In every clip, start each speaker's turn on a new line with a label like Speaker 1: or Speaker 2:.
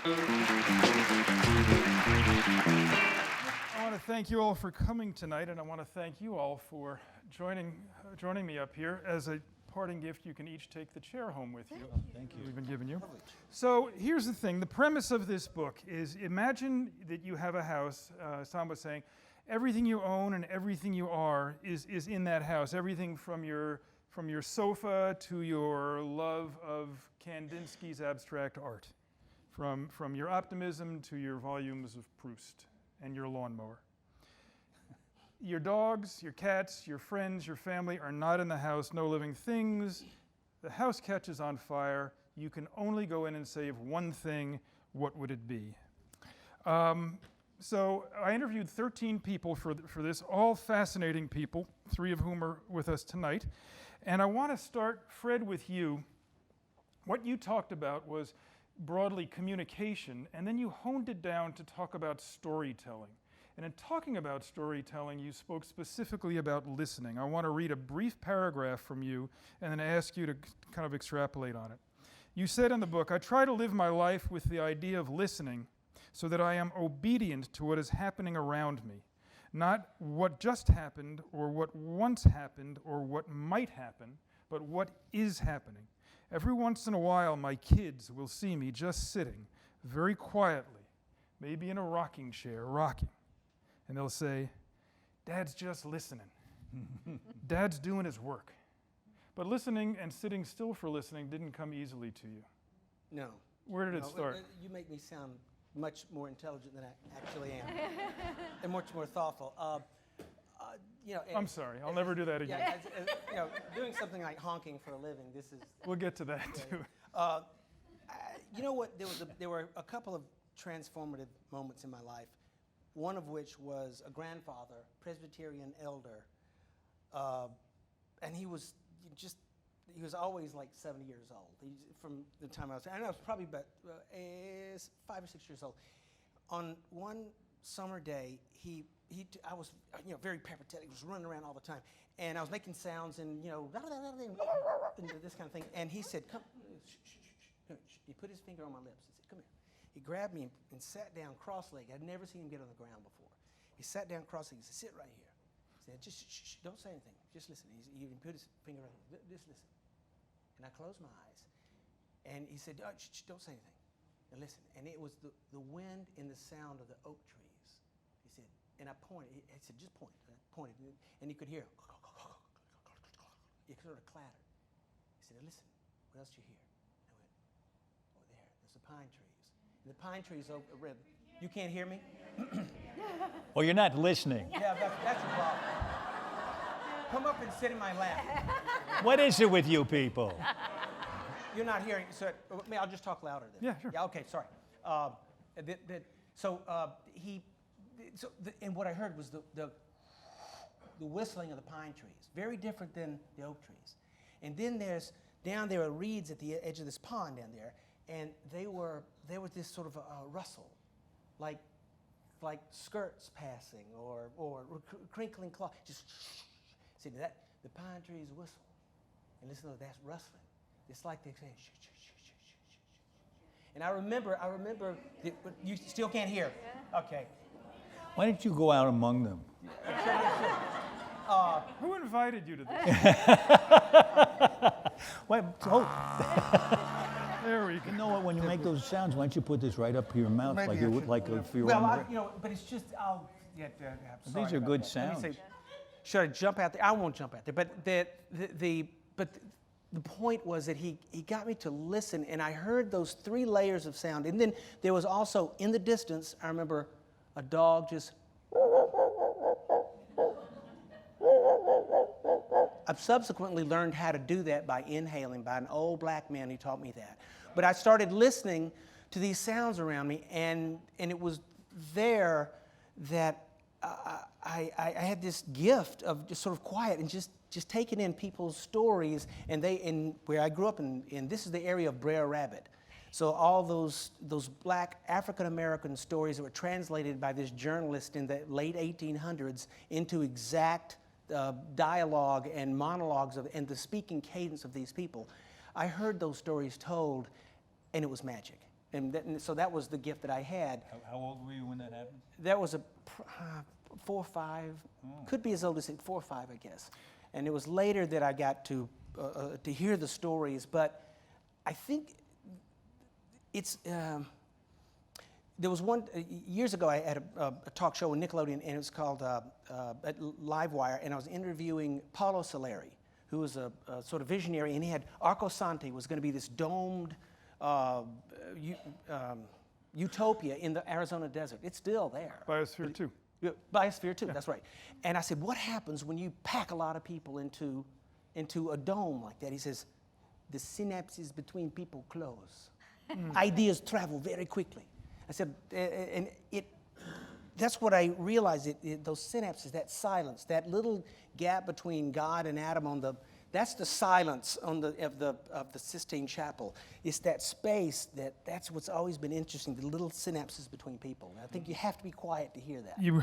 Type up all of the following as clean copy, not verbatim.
Speaker 1: I want to thank you all for coming tonight, and I want to thank you all for joining me up here. As a parting gift, you can each take the chair home with you.
Speaker 2: Thank you.
Speaker 1: We've been giving you. So here's the thing. The premise of this book is, imagine that you have a house. Sam was saying, everything you own and everything you are is in that house. Everything from your sofa to your love of Kandinsky's abstract art, from your optimism to your volumes of Proust and your lawnmower. Your dogs, your cats, your friends, your family are not in the house, no living things. The house catches on fire. You can only go in and save one thing. What would it be? So I interviewed 13 people for this, all fascinating people, 3 of whom are with us tonight. And I want to start, Fred, with you. What you talked about was broadly communication, and then you honed it down to talk about storytelling. And in talking about storytelling, you spoke specifically about listening. I want to read a brief paragraph from you and then ask you to kind of extrapolate on it. You said in the book, I try to live my life with the idea of listening so that I am obedient to what is happening around me, not what just happened or what once happened or what might happen, but what is happening. Every once in a while, my kids will see me just sitting very quietly, maybe in a rocking chair, rocking. And they'll say, Dad's just listening. Dad's doing his work. But listening and sitting still for listening didn't come easily to you.
Speaker 3: No.
Speaker 1: Where did it start?
Speaker 3: You make me sound much more intelligent than I actually am, and much more thoughtful.
Speaker 1: I'm sorry, I'll never do that again.
Speaker 3: Yeah, doing something like honking for a living, this is...
Speaker 1: We'll get to that too.
Speaker 3: You know what, there were a couple of transformative moments in my life, one of which was a grandfather, Presbyterian elder, and he was always like 70 years old. From the time I was probably about 5 or 6 years old. On one summer day, I was very peripatetic, was running around all the time, and I was making sounds and this kind of thing. And he said, "Come," he put his finger on my lips. He said, "Come here." He grabbed me and sat down cross-legged. I'd never seen him get on the ground before. He sat down cross-legged. He said, "Sit right here." He said, "Just shh, don't say anything. Just listen." He put his finger on me. Just listen. And I closed my eyes. And he said, shh, don't say anything. And listen. And it was the wind and the sound of the oak trees. He said, and I pointed. He said, "Just point." And I pointed. And you could hear, it sort of clattered. He said, "Listen, what else do you hear?" I went, "Oh, there's the pine trees." And the pine trees are red. You can't hear me?
Speaker 2: Well, you're not listening.
Speaker 3: Yeah, that's a problem. Come up and sit in my lap.
Speaker 2: What is it with you people?
Speaker 3: You're not hearing, so I'll just talk louder then.
Speaker 1: Yeah, sure.
Speaker 3: Yeah, okay, sorry. And what I heard was the whistling of the pine trees, very different than the oak trees. And then down there are reeds at the edge of this pond down there, and there was this sort of a rustle, like skirts passing or crinkling cloth. Just see that the pine trees whistle, and listen to that rustling. It's like they're saying shh, shh, shh, shh, shh, shh, shh. And I remember. You still can't hear. Okay.
Speaker 2: Why didn't you go out among them?
Speaker 1: Who invited you to this? There we go.
Speaker 2: You know what? When you make those sounds, why don't you put this right up to your mouth,
Speaker 3: Maybe
Speaker 2: like
Speaker 3: I
Speaker 2: you would,
Speaker 3: should.
Speaker 2: like if you were
Speaker 3: Well,
Speaker 2: on
Speaker 3: but it's just I'm sorry
Speaker 2: These are
Speaker 3: about
Speaker 2: good
Speaker 3: that.
Speaker 2: sounds.
Speaker 3: Let me say, should I jump out there? I won't jump out there. But the point was that he got me to listen, and I heard those 3 layers of sound. And then there was also in the distance, I remember a dog just. I've subsequently learned how to do that by inhaling, by an old black man who taught me that. But I started listening to these sounds around me, and it was there that I had this gift of just sort of quiet and just taking in people's stories. And where I grew up, in this is the area of Brer Rabbit. So all those black African-American stories that were translated by this journalist in the late 1800s into exact dialogue and monologues and the speaking cadence of these people. I heard those stories told, and it was magic. And so that was the gift that I had.
Speaker 2: How old were you when that happened?
Speaker 3: That was 4 or 5, could be as old as 4 or 5, I guess. And it was later that I got to hear the stories. But I think it's there was one years ago. I had a talk show with Nickelodeon, and it was called Livewire, and I was interviewing Paulo Soleri, who was a sort of visionary, and he had Arco Sante was going to be this domed utopia in the Arizona desert. It's still there.
Speaker 1: Biosphere 2.
Speaker 3: Biosphere 2, that's right. And I said, what happens when you pack a lot of people into a dome like that? He says, the synapses between people close. Ideas travel very quickly. I said, and that's what I realized, those synapses, that silence, that little gap between God and Adam that's the silence of the Sistine Chapel. It's that space that's what's always been interesting, the little synapses between people. And I think you have to be quiet to hear that.
Speaker 1: You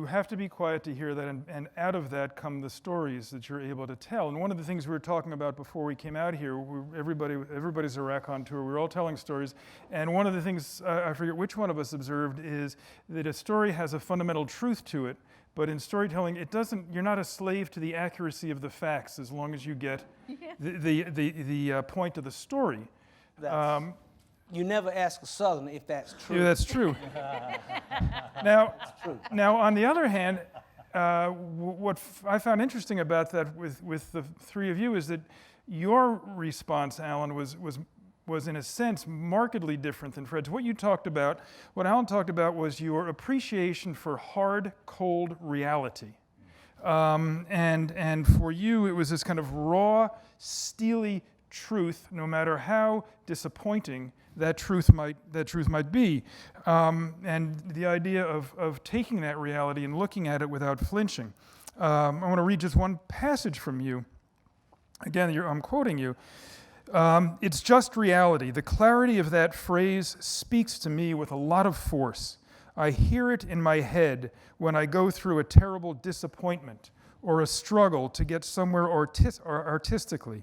Speaker 1: have to be quiet to hear that, and out of that come the stories that you're able to tell. And one of the things we were talking about before we came out here, everybody's a raconteur. We were all telling stories, and one of the things I forget which one of us observed is that a story has a fundamental truth to it. But in storytelling, you're not a slave to the accuracy of the facts as long as you get the point of the story.
Speaker 3: You never ask a Southern if that's true.
Speaker 1: Yeah, that's true. Now, on the other hand, what I found interesting about that with the three of you is that your response, Alan, was in a sense markedly different than Fred's. What Alan talked about was your appreciation for hard, cold reality. And for you, it was this kind of raw, steely truth, no matter how disappointing that truth might be. And the idea of taking that reality and looking at it without flinching. I want to read just one passage from you. Again, I'm quoting you. It's just reality. The clarity of that phrase speaks to me with a lot of force. I hear it in my head when I go through a terrible disappointment or a struggle to get somewhere artistically,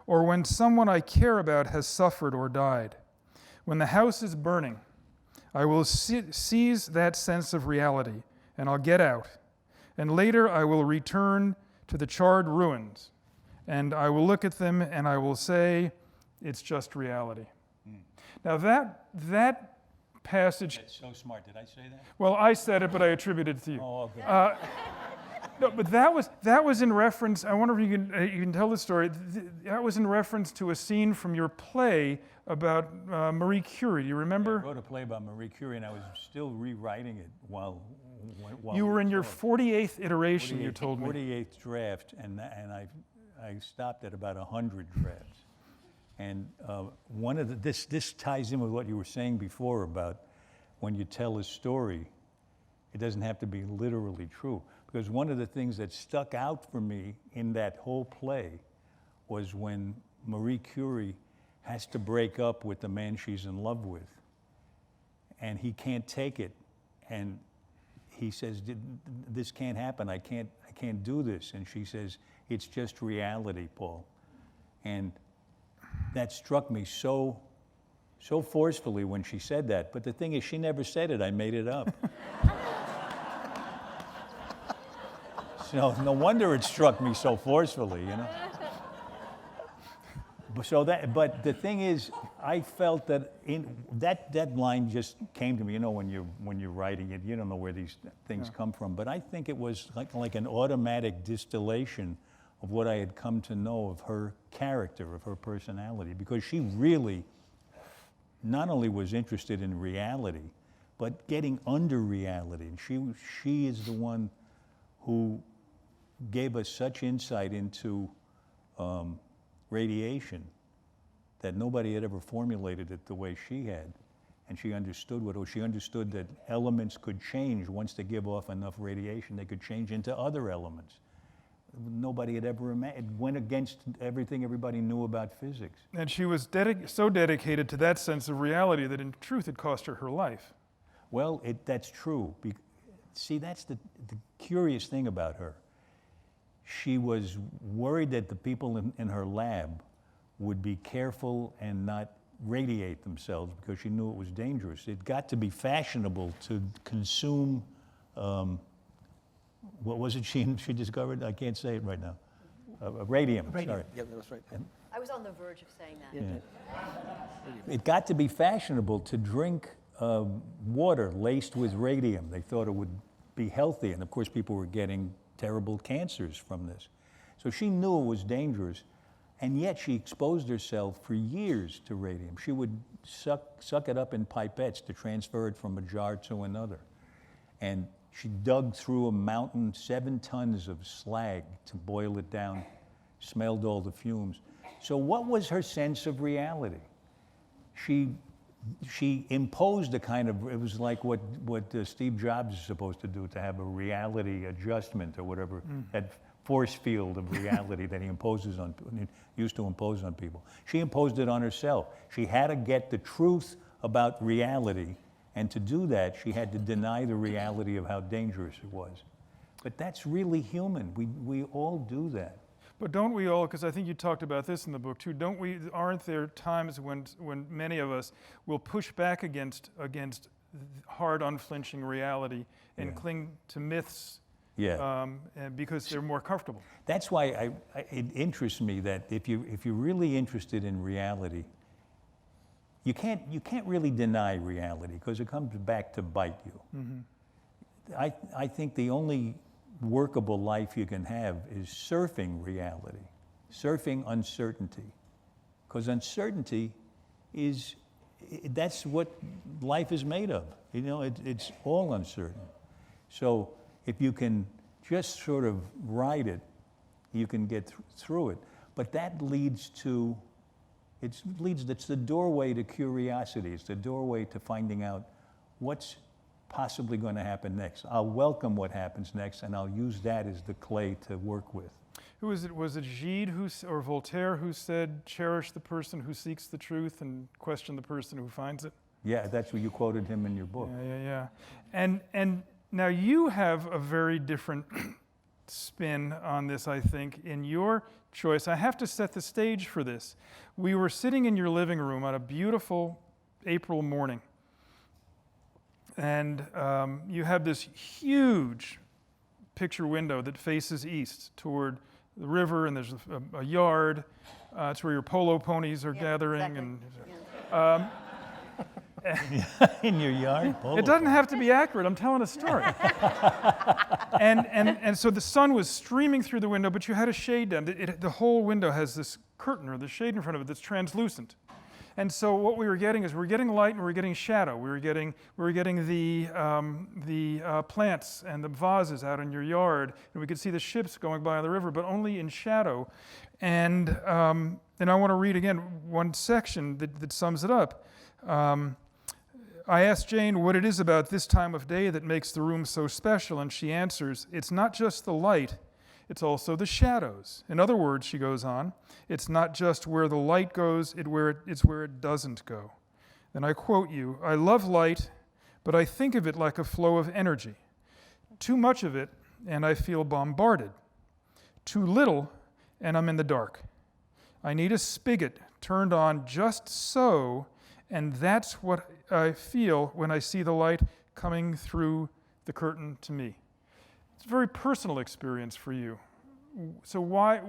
Speaker 1: or when someone I care about has suffered or died. When the house is burning, I will seize that sense of reality, and I'll get out. And later I will return to the charred ruins, and I will look at them and I will say, it's just reality. Now that passage...
Speaker 2: That's so smart. Did I say that?
Speaker 1: Well, I said it, but I attributed it to you.
Speaker 2: Oh, okay.
Speaker 1: No, but that was in reference, I wonder if you can tell the story, that was in reference to a scene from your play about Marie Curie. Do you remember?
Speaker 2: I wrote a play about Marie Curie, and I was still rewriting it while
Speaker 1: you were in your 48th iteration, you told me.
Speaker 2: 48th draft, and I stopped at about 100 drafts. And this ties in with what you were saying before about when you tell a story, it doesn't have to be literally true. Because one of the things that stuck out for me in that whole play was when Marie Curie has to break up with the man she's in love with. And he can't take it. And he says, this can't happen. I can't do this. And she says, it's just reality, Paul. And that struck me so forcefully when she said that. But the thing is, she never said it. I made it up. So no wonder it struck me so forcefully, you know. But the thing is, I felt that that line just came to me. You know, when you're writing it, you don't know where these things come from. But I think it was like an automatic distillation of what I had come to know of her character, of her personality, because she really not only was interested in reality, but getting under reality. And she is the one who gave us such insight into radiation that nobody had ever formulated it the way she had. And she understood she understood that elements could change once they give off enough radiation. They could change into other elements. Nobody had ever imagined. It went against everything everybody knew about physics.
Speaker 1: And she was so dedicated to that sense of reality that in truth it cost her life.
Speaker 2: Well, that's true. See, that's the curious thing about her. She was worried that the people in her lab would be careful and not radiate themselves because she knew it was dangerous. It got to be fashionable to consume, what was it she discovered? I can't say it right now. Radium, sorry.
Speaker 3: Yeah, that was right.
Speaker 4: I was on the verge of saying that.
Speaker 3: Yeah.
Speaker 2: It got to be fashionable to drink water laced with radium. They thought it would be healthy, and of course people were getting terrible cancers from this. So she knew it was dangerous, and yet she exposed herself for years to radium. She would suck it up in pipettes to transfer it from a jar to another. And she dug through a mountain, 7 tons of slag to boil it down, smelled all the fumes. So what was her sense of reality? She imposed a kind of, it was like what Steve Jobs is supposed to do, to have a reality adjustment or whatever, that force field of reality that he used to impose on people. She imposed it on herself. She had to get the truth about reality, and to do that, she had to deny the reality of how dangerous it was. But that's really human. We all do that.
Speaker 1: But don't we all, because I think you talked about this in the book too, aren't there times when many of us will push back against hard, unflinching reality and cling to myths and because they're more comfortable?
Speaker 2: That's why it interests me that if you're really interested in reality, you can't really deny reality because it comes back to bite you. Mm-hmm. I think the only workable life you can have is surfing reality, surfing uncertainty, because uncertainty that's what life is made of. You know, it's all uncertain. So if you can just sort of ride it, you can get through it. But that leads to, it's the doorway to curiosity. It's the doorway to finding out what's possibly going to happen next. I'll welcome what happens next, and I'll use that as the clay to work with.
Speaker 1: Who was it? Was it Gide or Voltaire who said, "Cherish the person who seeks the truth and question the person who finds it"?
Speaker 2: Yeah, that's what you quoted him in your book.
Speaker 1: Yeah. And now you have a very different spin on this, I think, in your choice. I have to set the stage for this. We were sitting in your living room on a beautiful April morning. And you have this huge picture window that faces east toward the river, and there's a yard. It's where your polo ponies are gathering.
Speaker 4: Exactly.
Speaker 1: And
Speaker 2: In your yard?
Speaker 1: it doesn't have to be accurate. I'm telling a story. and so the sun was streaming through the window, but you had a shade down. The whole window has this curtain or the shade in front of it that's translucent. And so what we were getting is we're getting light and we're getting shadow. We were getting the plants and the vases out in your yard, and we could see the ships going by on the river, but only in shadow. And I want to read again one section that sums it up. I asked Jane what it is about this time of day that makes the room so special, and she answers, "It's not just the light, it's also the shadows." In other words, she goes on, "It's not just where the light goes, it's where it doesn't go." Then I quote you, "I love light, but I think of it like a flow of energy. Too much of it, and I feel bombarded. Too little, and I'm in the dark. I need a spigot turned on just so, and that's what I feel when I see the light coming through the curtain to me." It's a very personal experience for you. So why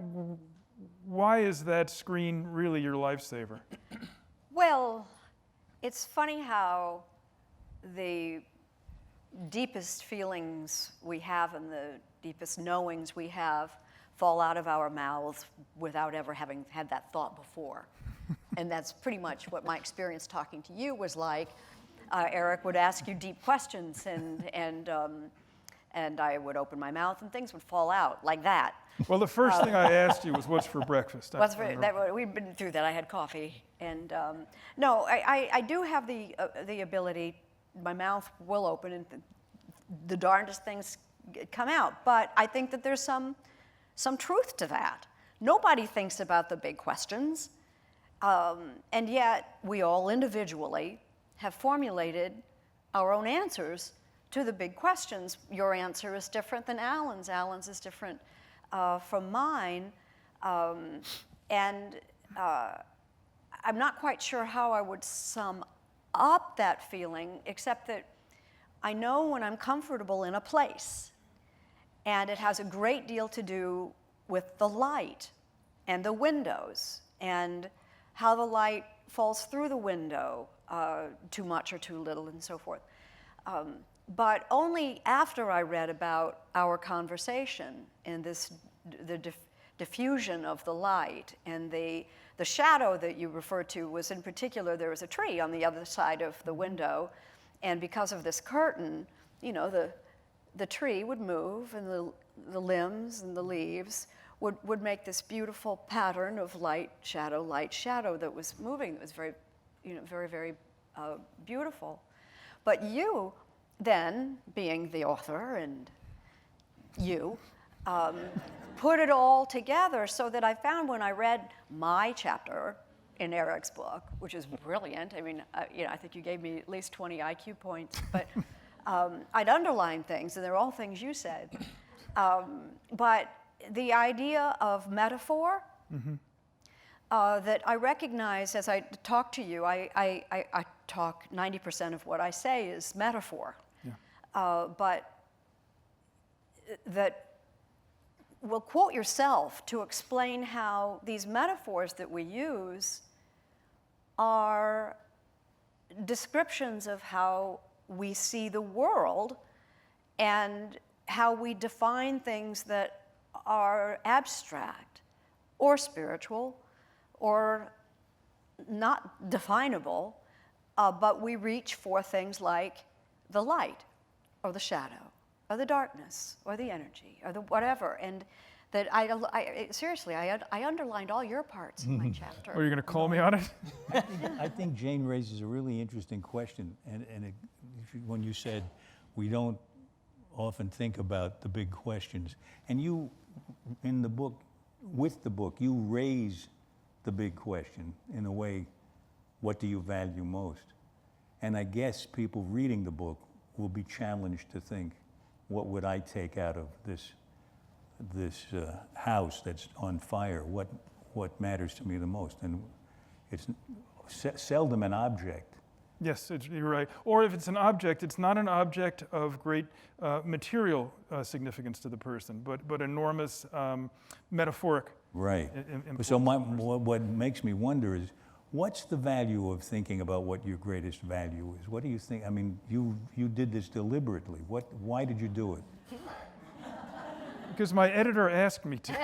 Speaker 1: is that screen really your lifesaver?
Speaker 4: Well, it's funny how the deepest feelings we have and the deepest knowings we have fall out of our mouths without ever having had that thought before. And that's pretty much what my experience talking to you was like. Erik would ask you deep questions, and I would open my mouth, and things would fall out like that.
Speaker 1: Well, the first thing I asked you was, "What's for breakfast?"
Speaker 4: We've been through that. I had coffee, and no, I do have the ability. My mouth will open, and the darndest things come out. But I think that there's some truth to that. Nobody thinks about the big questions, and yet we all individually have formulated our own answers to the big questions. Your answer is different than Alan's. Alan's is different from mine. And I'm not quite sure how I would sum up that feeling, except that I know when I'm comfortable in a place, and it has a great deal to do with the light and the windows and how the light falls through the window, too much or too little and so forth. But only after I read about our conversation and the diffusion of the light and the shadow that you referred to was, in particular, there was a tree on the other side of the window, and because of this curtain, you know, the tree would move, and the limbs and the leaves would make this beautiful pattern of light, shadow, that was moving. It was very, you know, very, very beautiful. But you, then, being the author, and you, put it all together so that I found when I read my chapter in Erik's book, which is brilliant. I mean, you know, I think you gave me at least 20 IQ points, but I'd underline things, and they're all things you said. But the idea of metaphor, that I recognize as I talk to you, I talk, 90% of what I say is metaphor. Yeah. But that will quote yourself to explain how these metaphors that we use are descriptions of how we see the world and how we define things that are abstract or spiritual or not definable, but we reach for things like the light or the shadow or the darkness or the energy or the whatever. And that seriously, I underlined all your parts in my chapter.
Speaker 1: Are you going to call me on it?
Speaker 2: I think Jane raises a really interesting question, and when you said we don't often think about the big questions, and you, in the book, with the book, you raise the big question in a way, what do you value most? And I guess people reading the book will be challenged to think, what would I take out of this house that's on fire? What matters to me the most? And it's seldom an object.
Speaker 1: Yes, you're right. Or if it's an object, it's not an object of great material significance to the person, but enormous metaphoric.
Speaker 2: Right. So what makes me wonder is, what's the value of thinking about what your greatest value is? What do you think? I mean, you did this deliberately. Why did you do it?
Speaker 1: Because my editor asked me to.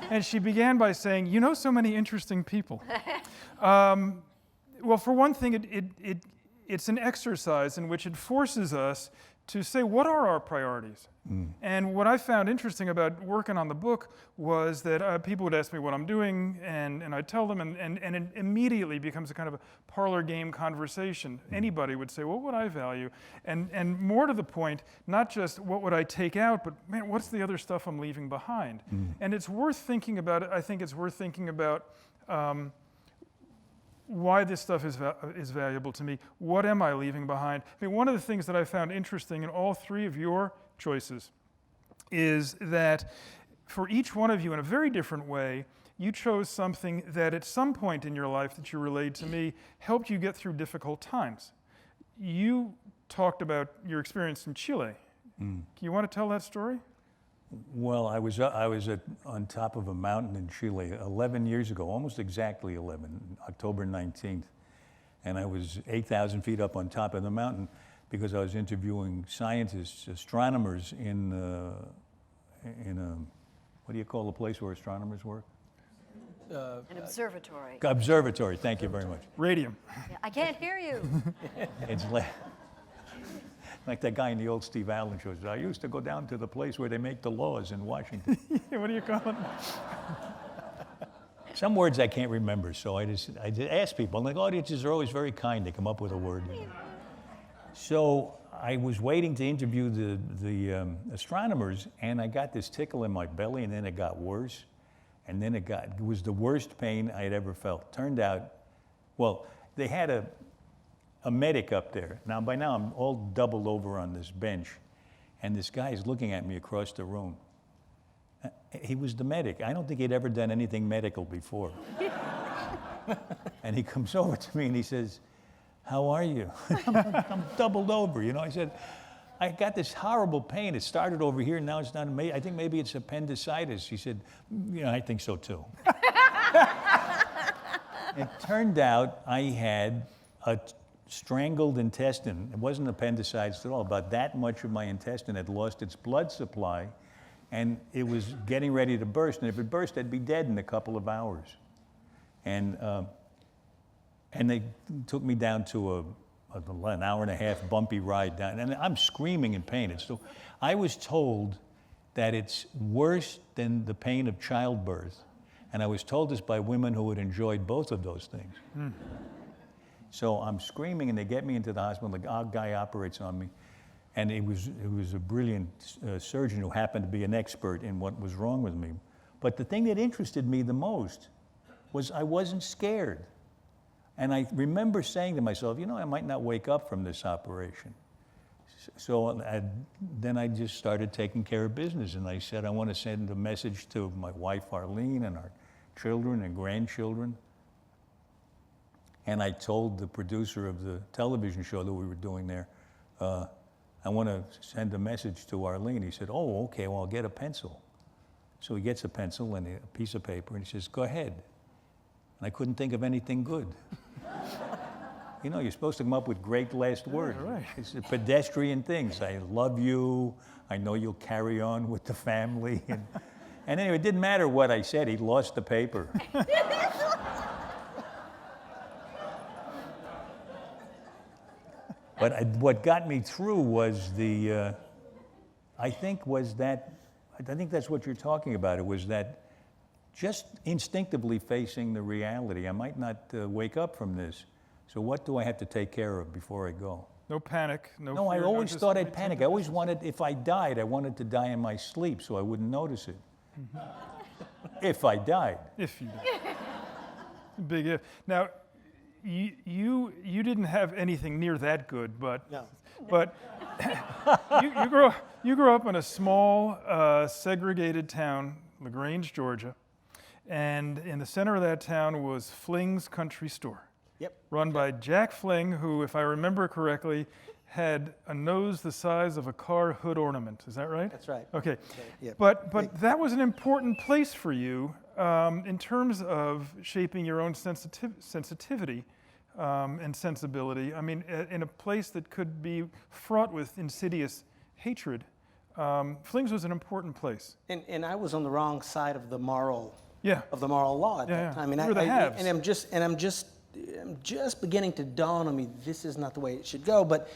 Speaker 1: And she began by saying, you know so many interesting people. Well, for one thing, it's an exercise in which it forces us to say, what are our priorities? And what I found interesting about working on the book was that people would ask me what I'm doing, and I'd tell them, and it immediately becomes a kind of a parlor game conversation. Anybody would say, what would I value? And more to the point, not just what would I take out, but man, what's the other stuff I'm leaving behind? And it's worth thinking about it. I think it's worth thinking about why this stuff is valuable to me. What am I leaving behind? I mean, one of the things that I found interesting in all three of your choices is that for each one of you, in a very different way, you chose something that at some point in your life that you relayed to me helped you get through difficult times. You talked about your experience in Chile. You want to tell that story?
Speaker 2: Well, I was on top of a mountain in Chile 11 years ago, almost exactly 11, October 19th. And I was 8,000 feet up on top of the mountain because I was interviewing scientists, astronomers in what do you call the place where astronomers work?
Speaker 4: An observatory.
Speaker 2: Observatory, thank you very much.
Speaker 1: Radium.
Speaker 4: Yeah, I can't hear you.
Speaker 2: It's like that guy in the old Steve Allen shows. I used to go down to the place where they make the laws in Washington.
Speaker 1: What do you call it?
Speaker 2: Some words I can't remember, so I just ask people. And the audiences are always very kind. They come up with a word. So I was waiting to interview the astronomers, and I got this tickle in my belly, and then it got worse. And then it was the worst pain I had ever felt. Turned out, well, they had a medic up there. Now, by now, I'm all doubled over on this bench, and this guy is looking at me across the room. He was the medic. I don't think he'd ever done anything medical before. And he comes over to me and he says, "How are you?" I'm doubled over, you know. I said, "I got this horrible pain. It started over here, and now it's not. I think maybe it's appendicitis." He said, "Yeah, I think so too." It turned out I had a strangled intestine. It wasn't appendicitis at all. About that much of my intestine had lost its blood supply, and it was getting ready to burst. And if it burst, I'd be dead in a couple of hours. And they took me down to an hour and a half bumpy ride down, and I'm screaming in pain. I was told that it's worse than the pain of childbirth, and I was told this by women who had enjoyed both of those things. So I'm screaming, and they get me into the hospital. The guy operates on me, and it was a brilliant surgeon who happened to be an expert in what was wrong with me. But the thing that interested me the most was I wasn't scared. And I remember saying to myself, you know, I might not wake up from this operation. So then I just started taking care of business, and I said, I want to send a message to my wife, Arlene, and our children and grandchildren. And I told the producer of the television show that we were doing there, I want to send a message to Arlene. He said, oh, okay, well, I'll get a pencil. So he gets a pencil and a piece of paper, and he says, go ahead. And I couldn't think of anything good. You know, you're supposed to come up with great last words.
Speaker 1: Yeah, right.
Speaker 2: It's pedestrian things. I love you. I know you'll carry on with the family. And anyway, it didn't matter what I said. He lost the paper. But what got me through was I think that's what you're talking about. It was that just instinctively facing the reality. I might not wake up from this. So what do I have to take care of before I go?
Speaker 1: No panic, no
Speaker 2: No, I
Speaker 1: fear,
Speaker 2: always
Speaker 1: just
Speaker 2: thought I'd
Speaker 1: maintain
Speaker 2: panic.
Speaker 1: the
Speaker 2: I always
Speaker 1: business.
Speaker 2: wanted, if I died, I wanted to die in my sleep so I wouldn't notice it. If I died.
Speaker 1: If you did. Big if. Now, you didn't have anything near that good, but
Speaker 3: No.
Speaker 1: but you grew up in a small segregated town, LaGrange, Georgia, and in the center of that town was Fling's Country Store.
Speaker 3: Yep.
Speaker 1: Run by Jack Fling, who, if I remember correctly, had a nose the size of a car hood ornament. Is that right?
Speaker 3: That's right.
Speaker 1: Okay.
Speaker 3: Yeah.
Speaker 1: But that was an important place for you in terms of shaping your own sensitivity and sensibility. I mean, in a place that could be fraught with insidious hatred, Fling's was an important place.
Speaker 3: And I was on the wrong side of the moral
Speaker 1: Yeah.
Speaker 3: law at
Speaker 1: Yeah,
Speaker 3: that
Speaker 1: yeah.
Speaker 3: time. And
Speaker 1: You were the haves.
Speaker 3: I'm just beginning to dawn on me, this is not the way it should go. But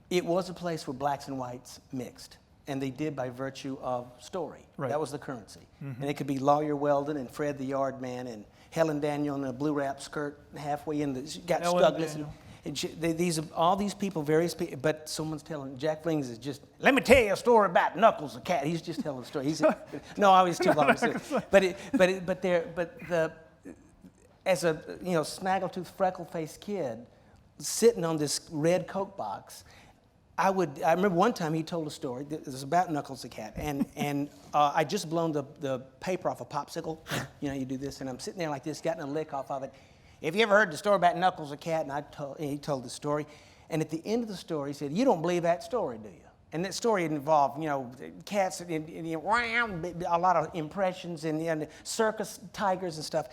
Speaker 3: it was a place where blacks and whites mixed, and they did by virtue of story.
Speaker 1: Right.
Speaker 3: That was the currency. And it could be Lawyer Weldon and Fred the Yard Man and Helen Daniel in a blue wrap skirt halfway in she got
Speaker 1: Ellen
Speaker 3: stuck listening.
Speaker 1: Daniel.
Speaker 3: All these people, various people, but someone's telling, Jack Flings is just, let me tell you a story about Knuckles the cat. He's just telling a story. No, I was too long. As a snaggletooth, freckle-faced kid, sitting on this red Coke box, I remember one time he told a story that was about Knuckles the cat, and I just blown the paper off a popsicle. You know, you do this, and I'm sitting there like this, getting a lick off of it. Have you ever heard the story about Knuckles the cat? And he told the story, and at the end of the story, he said, "You don't believe that story, do you?" And that story involved, cats and a lot of impressions and circus tigers and stuff.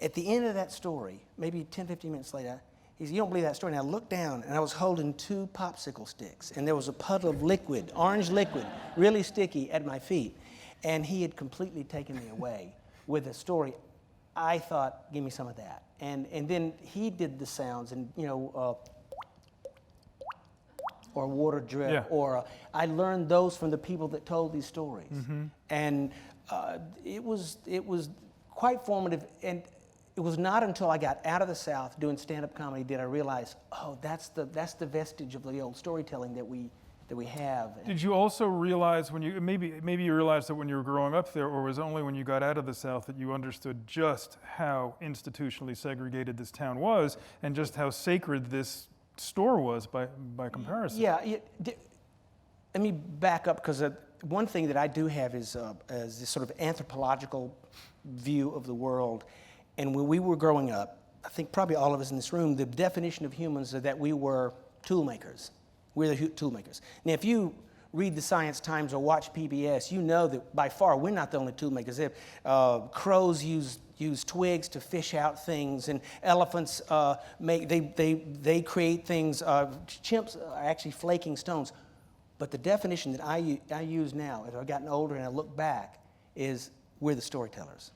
Speaker 3: At the end of that story, maybe 10, 15 minutes later, he said, "You don't believe that story?" And I looked down, and I was holding 2 popsicle sticks, and there was a puddle of liquid, orange liquid, really sticky at my feet. And he had completely taken me away with a story. I thought, give me some of that. And then he did the sounds, and or water drip,
Speaker 1: Yeah.
Speaker 3: or I learned those from the people that told these stories. And it was quite formative. And it was not until I got out of the South doing stand-up comedy did I realize, oh, that's the vestige of the old storytelling that we have.
Speaker 1: Did you also realize when you maybe you realized that when you were growing up there, or was it only when you got out of the South that you understood just how institutionally segregated this town was, and just how sacred this store was by comparison?
Speaker 3: Yeah. Let me back up, because one thing that I do have is this sort of anthropological view of the world. And when we were growing up, I think probably all of us in this room, the definition of humans is that we were tool makers. We're the tool makers. Now, if you read the Science Times or watch PBS, you know that by far we're not the only tool makers. Crows use twigs to fish out things, and elephants they create things. Chimps are actually flaking stones. But the definition that I use now, as I've gotten older and I look back, is we're the storytellers.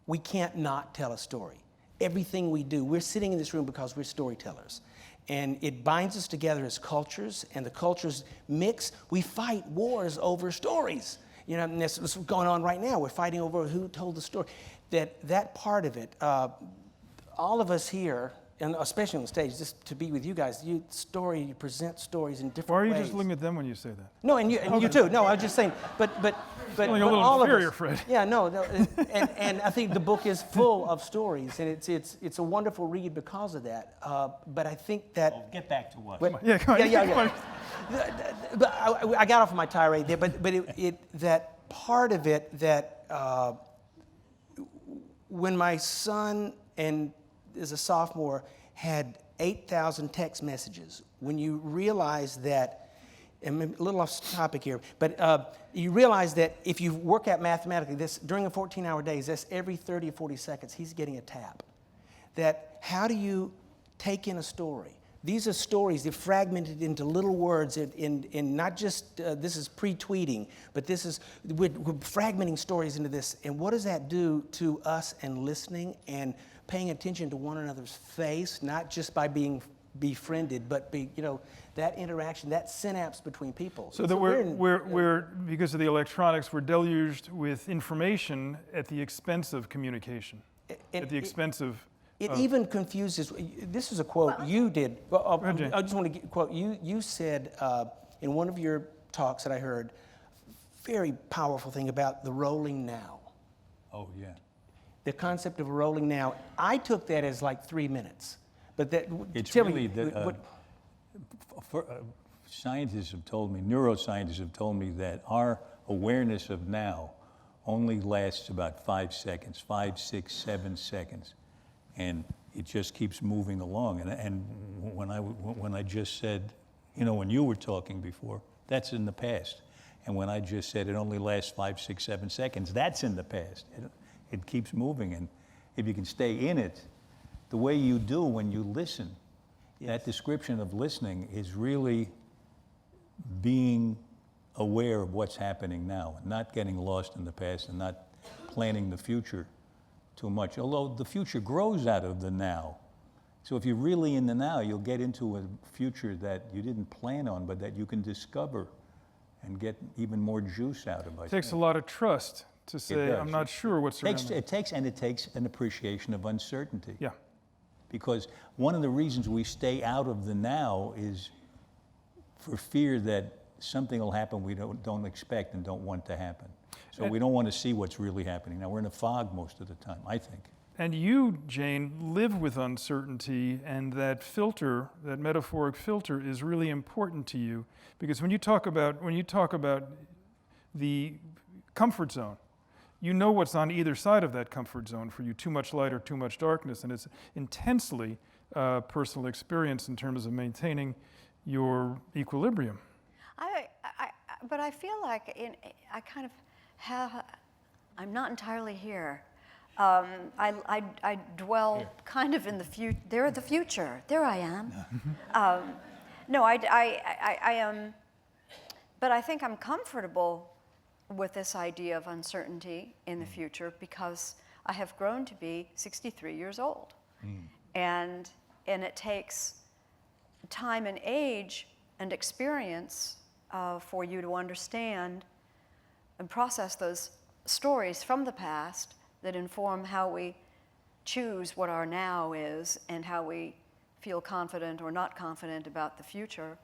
Speaker 3: We can't not tell a story. Everything we do, we're sitting in this room because we're storytellers. And it binds us together as cultures, and the cultures mix. We fight wars over stories. You know, and that's what's going on right now. We're fighting over who told the story. That part of it, all of us here, and especially on stage, just to be with you guys, you present stories in different ways.
Speaker 1: Why are you just looking at them when you say that?
Speaker 3: No, and you too. No, I was just saying, but
Speaker 1: Feeling a little
Speaker 3: all
Speaker 1: inferior,
Speaker 3: of us,
Speaker 1: Fred.
Speaker 3: Yeah, no, and I think the book is full of stories, and it's a wonderful read because of that. But I think that
Speaker 2: Well, get back to what?
Speaker 1: Yeah, come on.
Speaker 3: yeah. But I got off my tirade there, but that part of it that when my son as a sophomore had 8,000 text messages, when you realize that, and a little off topic here, but you realize that if you work out mathematically, this during a 14-hour day, that's every 30 or 40 seconds, he's getting a tap. That how do you take in a story? These are stories, they're fragmented into little words in not just, this is pre-tweeting, but we're fragmenting stories into this. And what does that do to us and listening and paying attention to one another's face, not just by being befriended, but that interaction, that synapse between people.
Speaker 1: So that we're because of the electronics, we're deluged with information at the expense of communication, at the expense of.
Speaker 3: It even confuses. This is a quote you did. I just want to quote you. You said in one of your talks that I heard, very powerful thing about the rolling now.
Speaker 2: Oh, yeah.
Speaker 3: The concept of rolling now. I took that as like 3 minutes, but that
Speaker 2: It's
Speaker 3: tell
Speaker 2: really
Speaker 3: me,
Speaker 2: scientists have told me, neuroscientists have told me that our awareness of now only lasts about 5 seconds, 5, 6, 7 seconds. And it just keeps moving along. And when I just said, when you were talking before, that's in the past. And when I just said it only lasts 5, 6, 7 seconds, that's in the past. It keeps moving. And if you can stay in it, the way you do when you listen, that description of listening is really being aware of what's happening now, and not getting lost in the past and not planning the future too much, although the future grows out of the now. So if you're really in the now, you'll get into a future that you didn't plan on, but that you can discover and get even more juice out of.
Speaker 1: It takes a lot of trust to say, I'm not sure what's around me.
Speaker 2: It takes an appreciation of uncertainty.
Speaker 1: Yeah.
Speaker 2: Because one of the reasons we stay out of the now is for fear that something will happen we don't expect and don't want to happen. So we don't want to see what's really happening. Now, we're in a fog most of the time, I think.
Speaker 1: And you, Jane, live with uncertainty, and that filter, that metaphoric filter, is really important to you, because when you talk about the comfort zone, you know what's on either side of that comfort zone for you, too much light or too much darkness, and it's intensely personal experience in terms of maintaining your equilibrium.
Speaker 4: But I feel like I kind of have, I'm not entirely here. I dwell kind of in the future. They're the future. There I am. No, I am, but I think I'm comfortable with this idea of uncertainty in the future because I have grown to be 63 years old. And it takes time and age and experience for you to understand and process those stories from the past that inform how we choose what our now is and how we feel confident or not confident about the future.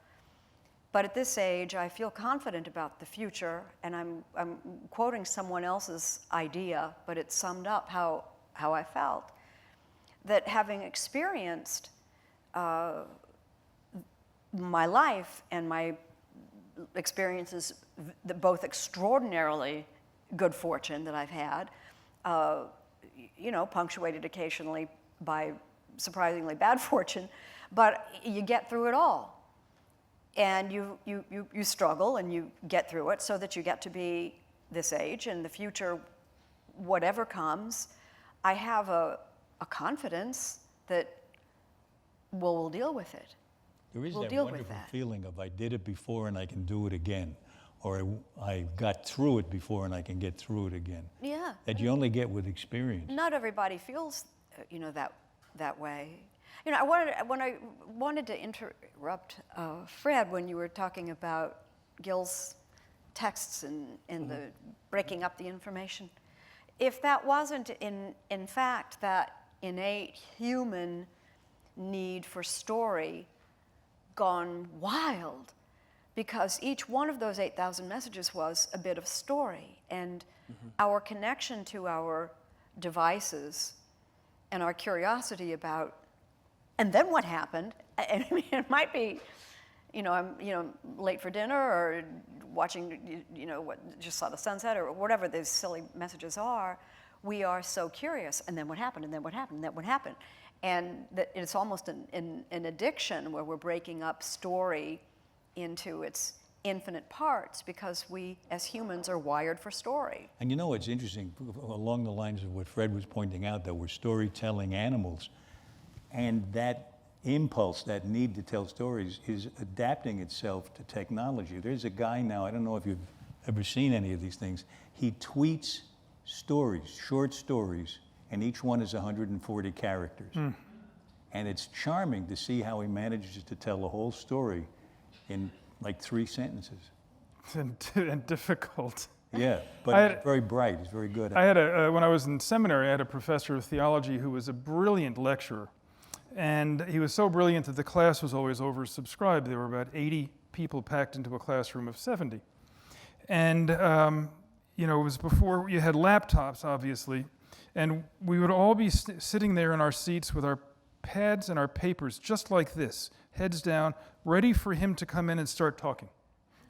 Speaker 4: But at this age, I feel confident about the future, and I'm quoting someone else's idea, but it summed up how I felt, that having experienced my life and my experiences, both extraordinarily good fortune that I've had, punctuated occasionally by surprisingly bad fortune, but you get through it all. And you struggle and you get through it so that you get to be this age. And in the future, whatever comes, I have a confidence that we'll deal with it.
Speaker 2: There is
Speaker 4: We'll
Speaker 2: that
Speaker 4: deal with
Speaker 2: wonderful
Speaker 4: that.
Speaker 2: feeling of I did it before and I can do it again, or I got through it before and I can get through it again.
Speaker 4: Yeah.
Speaker 2: That you only get with experience.
Speaker 4: Not everybody feels, that way. I wanted to interrupt Fred when you were talking about Gil's texts and the breaking up the information. If that wasn't in fact that innate human need for story gone wild, because each one of those 8,000 messages was a bit of story, and our connection to our devices and our curiosity about, and then what happened, and I mean, it might be, I'm late for dinner, or watching, just saw the sunset, or whatever those silly messages are. We are so curious, and then what happened, and then what happened, and then what happened. And it's almost an addiction where we're breaking up story into its infinite parts, because we, as humans, are wired for story.
Speaker 2: And what's interesting, along the lines of what Fred was pointing out, that we're storytelling animals, and that impulse, that need to tell stories, is adapting itself to technology. There's a guy now, I don't know if you've ever seen any of these things, he tweets stories, short stories, and each one is 140 characters. And it's charming to see how he manages to tell a whole story in like 3 sentences.
Speaker 1: And difficult.
Speaker 2: Yeah, but he's very bright, he's very good at it.
Speaker 1: When I was in seminary, I had a professor of theology who was a brilliant lecturer. And he was so brilliant that the class was always oversubscribed. There were about 80 people packed into a classroom of 70. And, it was before you had laptops, obviously. And we would all be sitting there in our seats with our pads and our papers, just like this, heads down, ready for him to come in and start talking.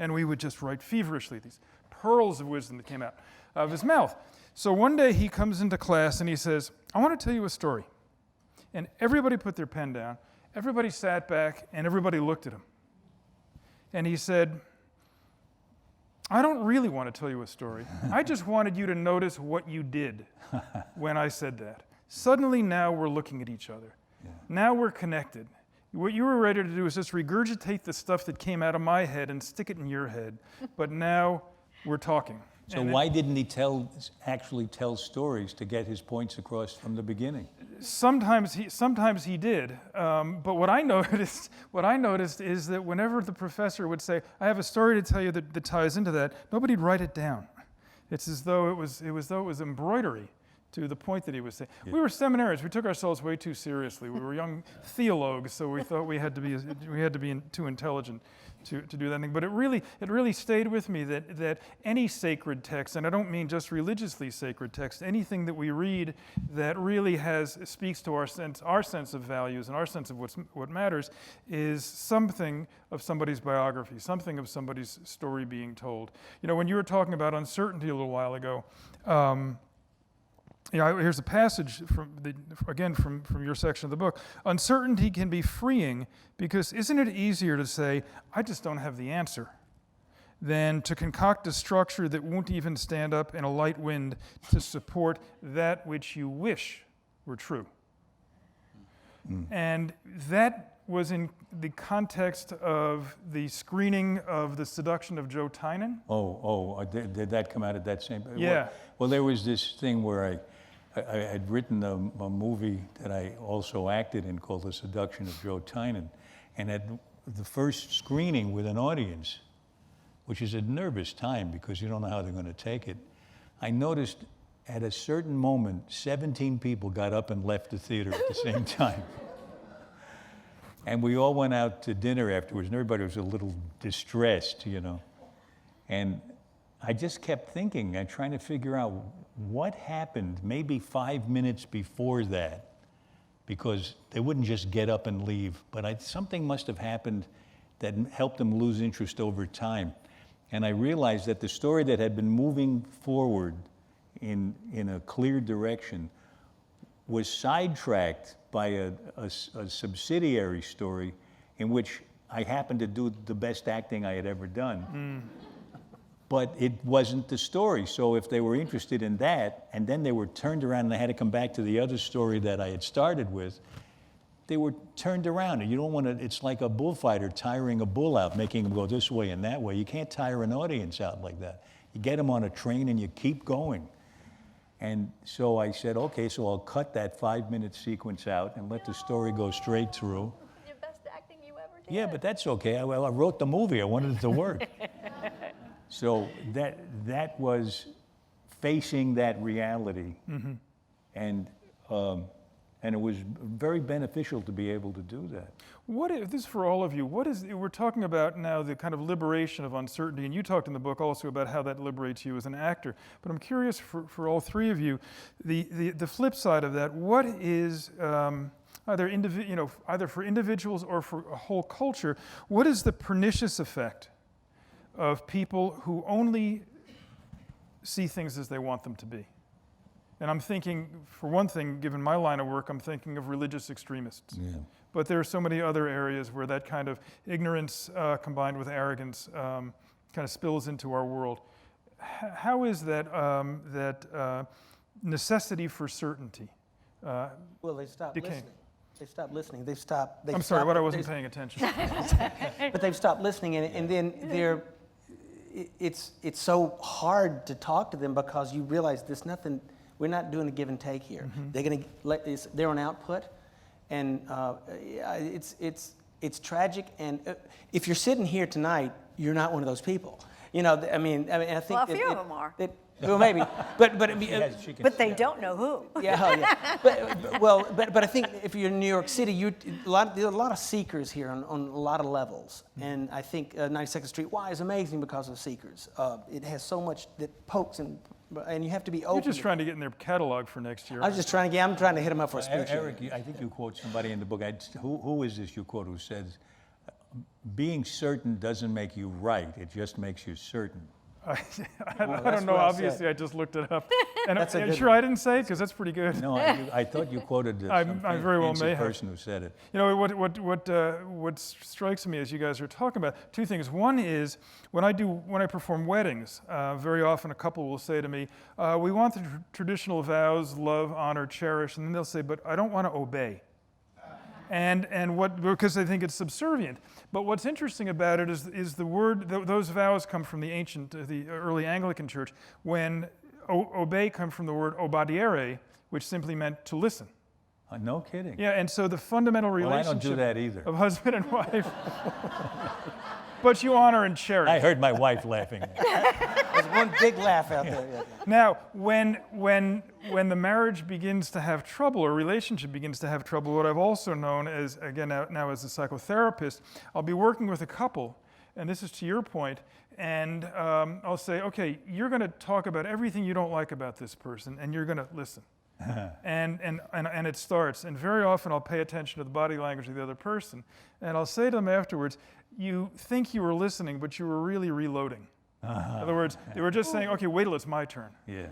Speaker 1: And we would just write feverishly, these pearls of wisdom that came out of his mouth. So one day he comes into class and he says, I want to tell you a story. And everybody put their pen down, everybody sat back, and everybody looked at him. And he said, I don't really want to tell you a story. I just wanted you to notice what you did when I said that. Suddenly now we're looking at each other. Yeah. Now we're connected. What you were ready to do is just regurgitate the stuff that came out of my head and stick it in your head. But now we're talking.
Speaker 2: So why didn't he actually tell stories to get his points across from the beginning?
Speaker 1: Sometimes he did, but what I noticed is that whenever the professor would say, "I have a story to tell you that ties into that," nobody'd write it down. It's as though it was embroidery to the point that he was saying. Yeah. We were seminarians. We took ourselves way too seriously. We were young theologues, so we thought we had to be too intelligent to do that thing. But it really stayed with me that any sacred text, and I don't mean just religiously sacred text, anything that we read that really speaks to our sense of values and our sense of what matters, is something of somebody's biography, something of somebody's story being told. When you were talking about uncertainty a little while ago, here's a passage from your section of the book. Uncertainty can be freeing because isn't it easier to say, I just don't have the answer, than to concoct a structure that won't even stand up in a light wind to support that which you wish were true. And that was in the context of the screening of The Seduction of Joe Tynan.
Speaker 2: Did that come out at that same?
Speaker 1: Yeah.
Speaker 2: Well, there was this thing where I had written a movie that I also acted in called The Seduction of Joe Tynan, and at the first screening with an audience, which is a nervous time because you don't know how they're going to take it, I noticed at a certain moment, 17 people got up and left the theater at the same time. And we all went out to dinner afterwards, and everybody was a little distressed, And I just kept thinking and trying to figure out what happened maybe 5 minutes before that, because they wouldn't just get up and leave, but something must have happened that helped them lose interest over time. And I realized that the story that had been moving forward in a clear direction was sidetracked by a subsidiary story in which I happened to do the best acting I had ever done. But it wasn't the story. So if they were interested in that, and then they were turned around and they had to come back to the other story that I had started with, they were turned around. And you don't want to, it's like a bullfighter tiring a bull out, making him go this way and that way. You can't tire an audience out like that. You get them on a train and you keep going. And so I said, okay, so I'll cut that 5-minute sequence out and let the story go straight through.
Speaker 4: Your best acting you ever did.
Speaker 2: Yeah, but that's okay. I wrote the movie. I wanted it to work. So that was facing that reality, and it was very beneficial to be able to do that.
Speaker 1: What is this for all of you? What is we're talking about now the kind of liberation of uncertainty, and you talked in the book also about how that liberates you as an actor. But I'm curious for all three of you, the flip side of that. What is either for individuals or for a whole culture? What is the pernicious effect of people who only see things as they want them to be? And I'm thinking, for one thing, given my line of work, I'm thinking of religious extremists.
Speaker 2: Yeah.
Speaker 1: But there are so many other areas where that kind of ignorance combined with arrogance kind of spills into our world. How is that necessity for certainty?
Speaker 3: Well, they stopped
Speaker 1: decaying?
Speaker 3: listening. They stopped listening. They've stopped.
Speaker 1: I'm sorry, what I wasn't paying attention.
Speaker 3: But they've stopped listening, and then they're. It's so hard to talk to them because you realize there's nothing. We're not doing a give and take here. They're going to let this their own output, and it's tragic. And if you're sitting here tonight, you're not one of those people. I think.
Speaker 4: Well, a few of them are.
Speaker 3: Well, maybe, but
Speaker 4: But they don't know who.
Speaker 3: yeah. But I think if you're in New York City, there are a lot of seekers here on a lot of levels, and I think 92nd Street Y is amazing because of seekers. It has so much that pokes and you have to be open.
Speaker 1: You're just trying to get in their catalog for next year.
Speaker 3: I'm trying to hit them up for a speech.
Speaker 2: Erik, I think you quote somebody in the book. Who is this you quote who says, "Being certain doesn't make you right; it just makes you certain."
Speaker 1: I don't
Speaker 3: that's
Speaker 1: know.
Speaker 3: well
Speaker 1: Obviously,
Speaker 3: said.
Speaker 1: I just looked it up. And
Speaker 3: That's a
Speaker 1: I'm
Speaker 3: good
Speaker 1: sure
Speaker 3: one.
Speaker 1: I didn't say it because that's pretty good.
Speaker 2: No, I thought you quoted
Speaker 1: I
Speaker 2: some
Speaker 1: very well may have.
Speaker 2: person who said it.
Speaker 1: You know, what strikes me as you guys are talking about, two things. One is when I perform weddings, very often a couple will say to me, we want the traditional vows, love, honor, cherish, and then they'll say, but I don't want to obey. Because they think it's subservient. But what's interesting about it is the word, those vows come from the early Anglican church, when obey come from the word obadiere, which simply meant to listen.
Speaker 2: No kidding.
Speaker 1: Yeah, and so the fundamental
Speaker 2: Well, I
Speaker 1: relationship
Speaker 2: don't do that either.
Speaker 1: of husband and wife, but you honor and cherish.
Speaker 2: I heard my wife laughing.
Speaker 3: There's one big laugh out there. Yeah.
Speaker 1: Now, when the marriage begins to have trouble, or relationship begins to have trouble, what I've also known as, again, now as a psychotherapist, I'll be working with a couple, and this is to your point, and I'll say, okay, you're going to talk about everything you don't like about this person, and you're going to listen. and it starts, and very often I'll pay attention to the body language of the other person, and I'll say to them afterwards, you think you were listening, but you were really reloading. In other words, they were just saying, okay, wait till it's my turn.
Speaker 2: Yeah.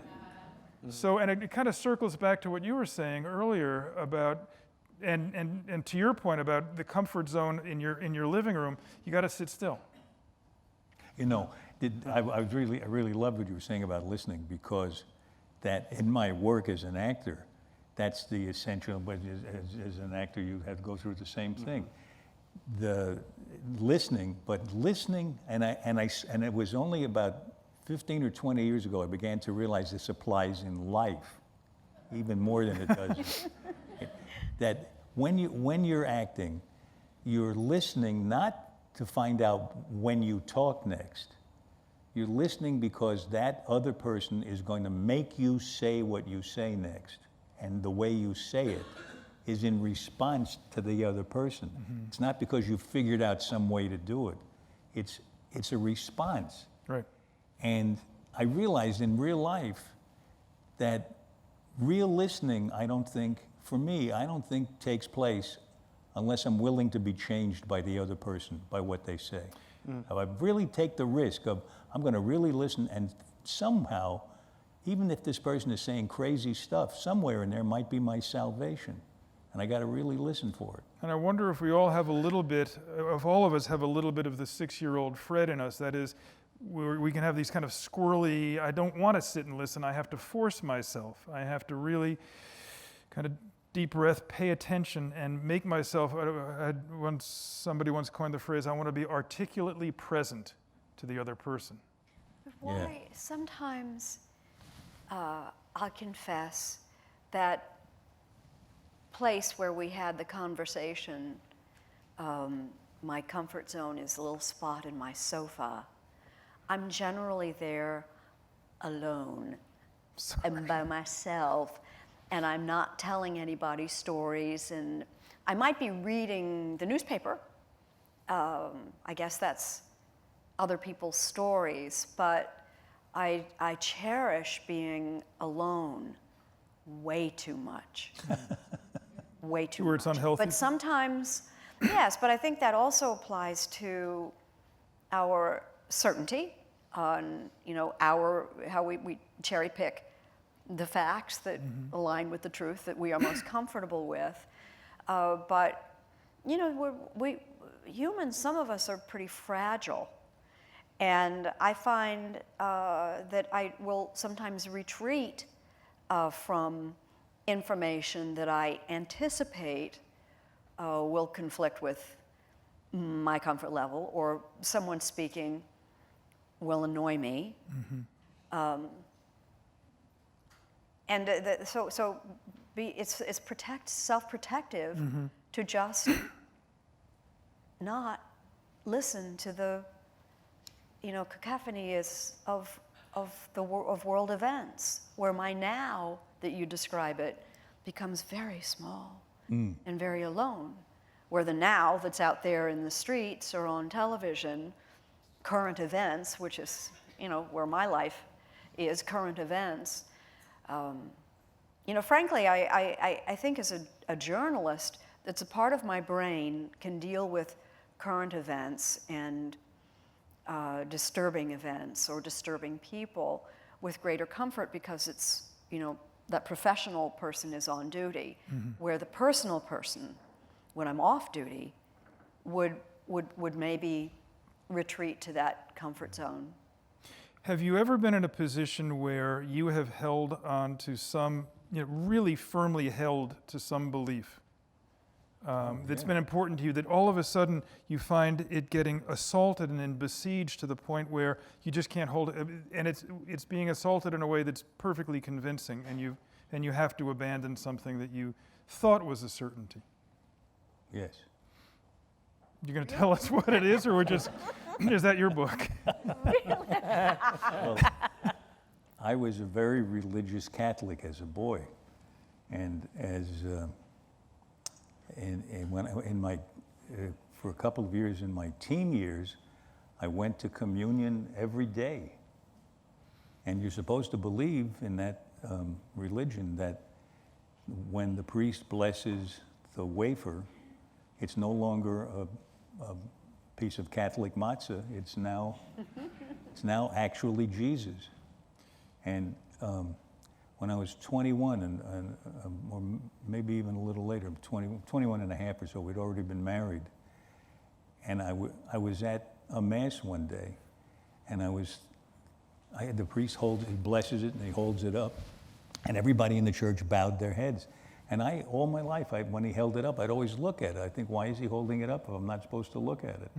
Speaker 1: So, and it kind of circles back to what you were saying earlier about, and to your point about the comfort zone in your living room, you got to sit still.
Speaker 2: You know, I really loved what you were saying about listening, because that in my work as an actor, that's the essential, but as an actor you have to go through the same thing. The listening, and it was only about 15 or 20 years ago I began to realize this applies in life, even more than it does. That when you're acting, you're listening not to find out when you talk next. You're listening because that other person is going to make you say what you say next. And the way you say it is in response to the other person. Mm-hmm. It's not because you figured out some way to do it. It's a response.
Speaker 1: Right.
Speaker 2: And I realized in real life that real listening, I don't think takes place unless I'm willing to be changed by the other person, by what they say. I really take the risk of, I'm going to really listen, and somehow, even if this person is saying crazy stuff, somewhere in there might be my salvation. And I got to really listen for it.
Speaker 1: And I wonder if we all have a little bit, if all of us have a little bit of the 6-year-old Fred in us. That is, we can have these kind of squirrely, I don't want to sit and listen, I have to force myself. I have to really kind of deep breath, pay attention, and make myself, somebody once coined the phrase, I want to be articulately present to the other person.
Speaker 4: Why? Sometimes I'll confess that place where we had the conversation, my comfort zone is a little spot in my sofa. I'm generally there alone and by myself, and I'm not telling anybody stories, and I might be reading the newspaper. I guess that's other people's stories, but I cherish being alone way too much. Way too
Speaker 1: Where
Speaker 4: much.
Speaker 1: it's unhealthy.
Speaker 4: But sometimes, yes, but I think that also applies to our certainty on, how we cherry pick the facts that align with the truth that we are most comfortable with. But, we humans, some of us are pretty fragile. And I find that I will sometimes retreat from information that I anticipate will conflict with my comfort level, or someone speaking will annoy me. It's self-protective to just not listen to the cacophony of world events, where my now that you describe it becomes very small and very alone, where the now that's out there in the streets or on television, current events, which is where my life is, current events. Frankly, I think as a journalist, that's a part of my brain can deal with current events and disturbing events or disturbing people with greater comfort, because it's, that professional person is on duty, where the personal person, when I'm off duty, would maybe retreat to that comfort zone.
Speaker 1: Have you ever been in a position where you have held on to some, really firmly held to some belief that's been important to you, that all of a sudden you find it getting assaulted and then besieged to the point where you just can't hold it, and it's being assaulted in a way that's perfectly convincing, and you have to abandon something that you thought was a certainty?
Speaker 2: Yes.
Speaker 1: You're going to tell us what it is, or is that your book?
Speaker 2: Well, I was a very religious Catholic as a boy, and for a couple of years in my teen years, I went to communion every day. And you're supposed to believe in that religion that when the priest blesses the wafer, it's no longer a piece of Catholic matzah. It's now actually Jesus. And when I was 21, or maybe even a little later, 21 and a half or so, we'd already been married. And I was at a mass one day, and I had the priest he blesses it, and he holds it up, and everybody in the church bowed their heads. And all my life, when he held it up, I'd always look at it. I think, why is he holding it up if I'm not supposed to look at it?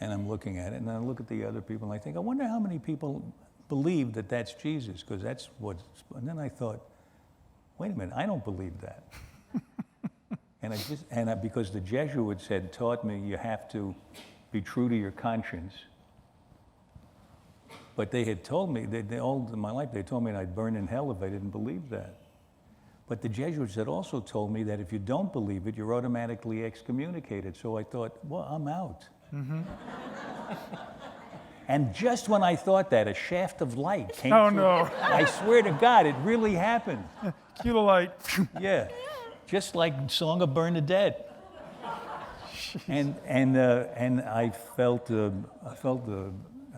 Speaker 2: And I'm looking at it, and I look at the other people, and I think, I wonder how many people believe that that's Jesus, because that's what's. And then I thought, wait a minute, I don't believe that. Because the Jesuits had taught me you have to be true to your conscience. But they had told me, all my life, they told me I'd burn in hell if I didn't believe that. But the Jesuits had also told me that if you don't believe it, you're automatically excommunicated. So I thought, well, I'm out. And just when I thought that, a shaft of light came through.
Speaker 1: No.
Speaker 2: I swear to God, it really happened.
Speaker 1: Cue the light.
Speaker 2: Yeah, just like Song of Bernadette. And I felt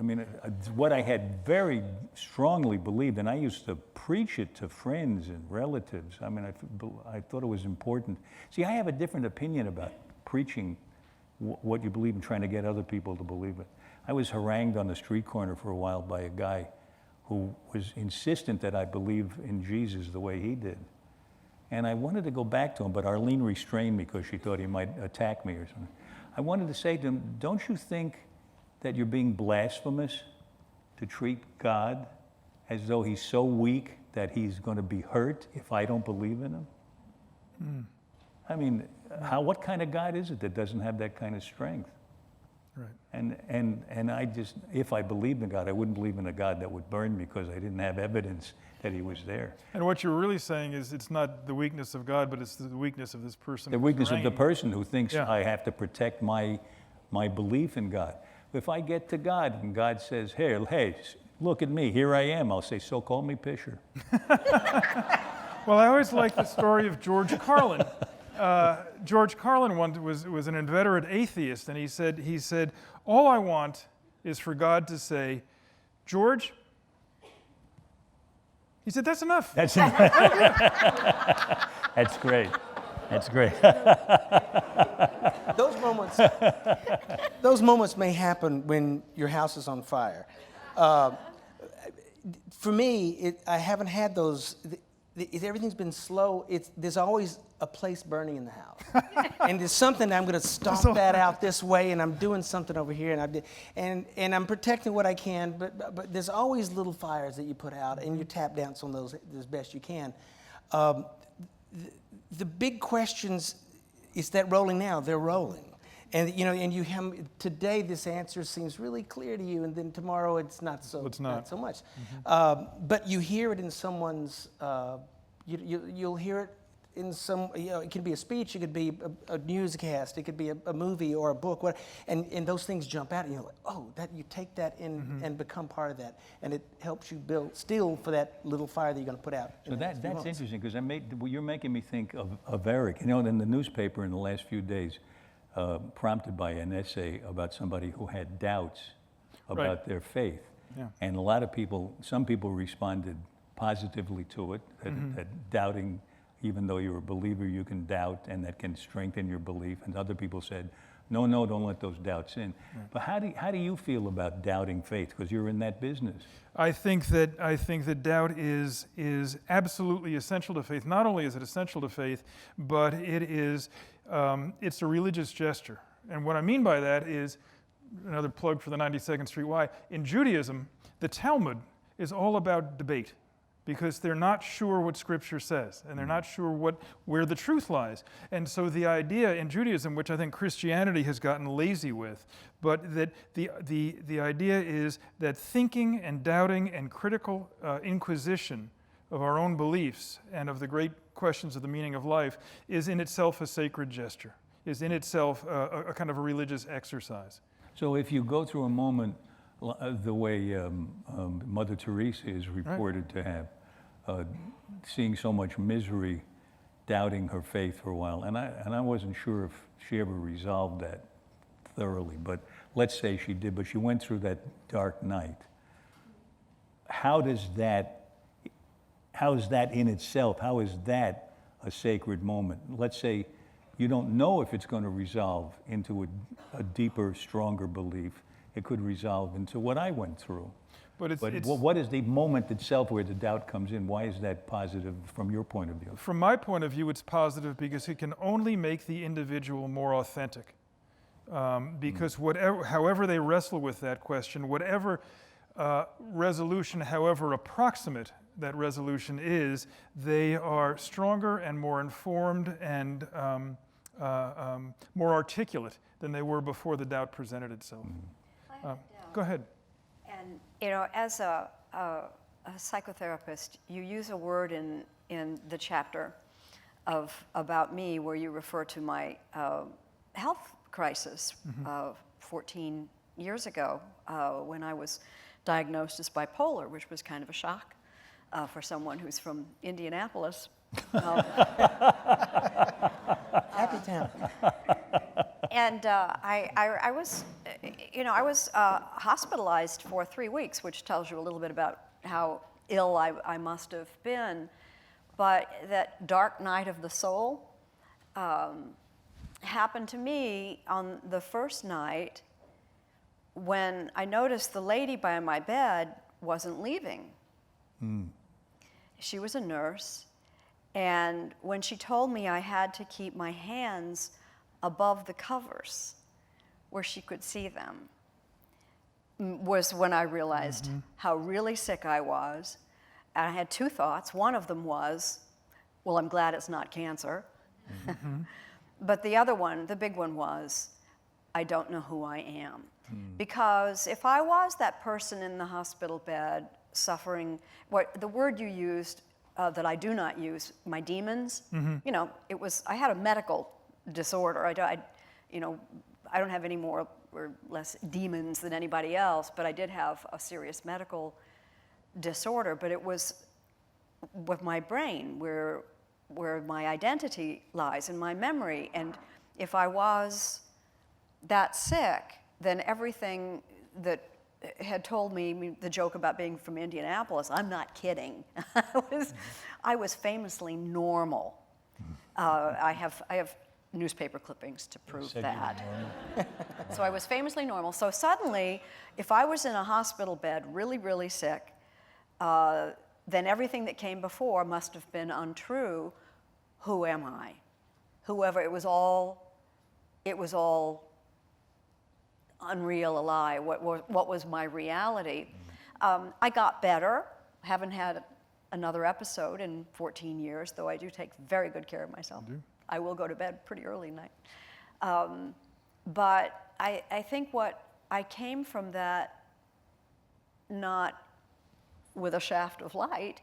Speaker 2: I mean, what I had very strongly believed, and I used to preach it to friends and relatives. I mean, I thought it was important. See, I have a different opinion about preaching what you believe and trying to get other people to believe it. I was harangued on the street corner for a while by a guy who was insistent that I believe in Jesus the way he did. And I wanted to go back to him, but Arlene restrained me because she thought he might attack me or something. I wanted to say to him, don't you think that you're being blasphemous to treat God as though he's so weak that he's going to be hurt if I don't believe in him? I mean, what kind of God is it that doesn't have that kind of strength?
Speaker 1: Right.
Speaker 2: And I just, if I believed in God, I wouldn't believe in a God that would burn me because I didn't have evidence that he was there.
Speaker 1: And what you're really saying is it's not the weakness of God, but it's the weakness of this person.
Speaker 2: The weakness of the person who thinks
Speaker 1: Yeah.
Speaker 2: I have to protect my belief in God. If I get to God and God says, hey, look at me, here I am, I'll say, so call me Pisher.
Speaker 1: Well, I always like the story of George Carlin. George Carlin was an inveterate atheist, and he said, all I want is for God to say, George, he said, that's enough.
Speaker 2: That's great. That's great.
Speaker 3: Those moments may happen when your house is on fire. For me, I haven't had those. Everything's been slow. There's always a place burning in the house, and there's something I'm going to stomp that out this way, and I'm doing something over here, and I'm protecting what I can. But there's always little fires that you put out, and you tap dance on those as best you can. The big questions is that rolling now. They're rolling. And today this answer seems really clear to you, and then tomorrow it's not so.
Speaker 1: It's not
Speaker 3: so much. But you hear it in someone's. You'll hear it in some. It could be a speech. It could be a newscast. It could be a movie or a book. And those things jump out, and you're like, oh, that you take that in and become part of that, and it helps you build steel for that little fire that you're going to put out.
Speaker 2: So that's interesting because you're making me think of Erik. In the newspaper in the last few days. Prompted by an essay about somebody who had doubts about their faith.
Speaker 1: Yeah.
Speaker 2: And some people responded positively to it, that doubting, even though you're a believer, you can doubt and that can strengthen your belief. And other people said, no, don't let those doubts in. Right. But how do you feel about doubting faith? Because you're in that business.
Speaker 1: I think that doubt is absolutely essential to faith. Not only is it essential to faith, but it's a religious gesture. And what I mean by that is, another plug for the 92nd Street Y, in Judaism, the Talmud is all about debate, because they're not sure what Scripture says, and they're not sure where the truth lies. And so the idea in Judaism, which I think Christianity has gotten lazy with, but that the idea is that thinking and doubting and critical inquisition of our own beliefs and of the great questions of the meaning of life is in itself a sacred gesture, is in itself a kind of a religious exercise.
Speaker 2: So if you go through a moment the way Mother Teresa is reported to have, seeing so much misery, doubting her faith for a while, and I wasn't sure if she ever resolved that thoroughly, but let's say she did, but she went through that dark night. How is that in itself, how is that a sacred moment? Let's say you don't know if it's going to resolve into a deeper, stronger belief. It could resolve into what I went through. But what is the moment itself where the doubt comes in? Why is that positive from your point of view?
Speaker 1: From my point of view, it's positive because it can only make the individual more authentic. Because however they wrestle with that question, whatever resolution, however approximate that resolution is, they are stronger and more informed and more articulate than they were before the doubt presented itself. Go ahead.
Speaker 4: And as a psychotherapist, you use a word in the chapter about me where you refer to my health crisis 14 years ago when I was diagnosed as bipolar, which was kind of a shock for someone who's from Indianapolis.
Speaker 3: Happy town.
Speaker 4: And I was, I was hospitalized for 3 weeks, which tells you a little bit about how ill I must have been. But that dark night of the soul happened to me on the first night when I noticed the lady by my bed wasn't leaving. She was a nurse, and when she told me I had to keep my hands above the covers where she could see them, was when I realized how really sick I was. And I had 2 thoughts. One of them was, well, I'm glad it's not cancer. But the other one, the big one, was, I don't know who I am. Because if I was that person in the hospital bed suffering, the word you used that I do not use, my demons, I had a medical disorder. I don't have any more or less demons than anybody else, but I did have a serious medical disorder. But it was with my brain where my identity lies, in my memory. And if I was that sick, then everything that had told me, the joke about being from Indianapolis, I'm not kidding. I was famously normal. I have newspaper clippings to prove that. So I was famously normal. So suddenly, if I was in a hospital bed, really, really sick, then everything that came before must have been untrue. Who am I? Whoever, it was all unreal, a lie. What was my reality? I got better. Haven't had another episode in 14 years, though I do take very good care of myself. I will go to bed pretty early night. But I think what I came from that, not with a shaft of light,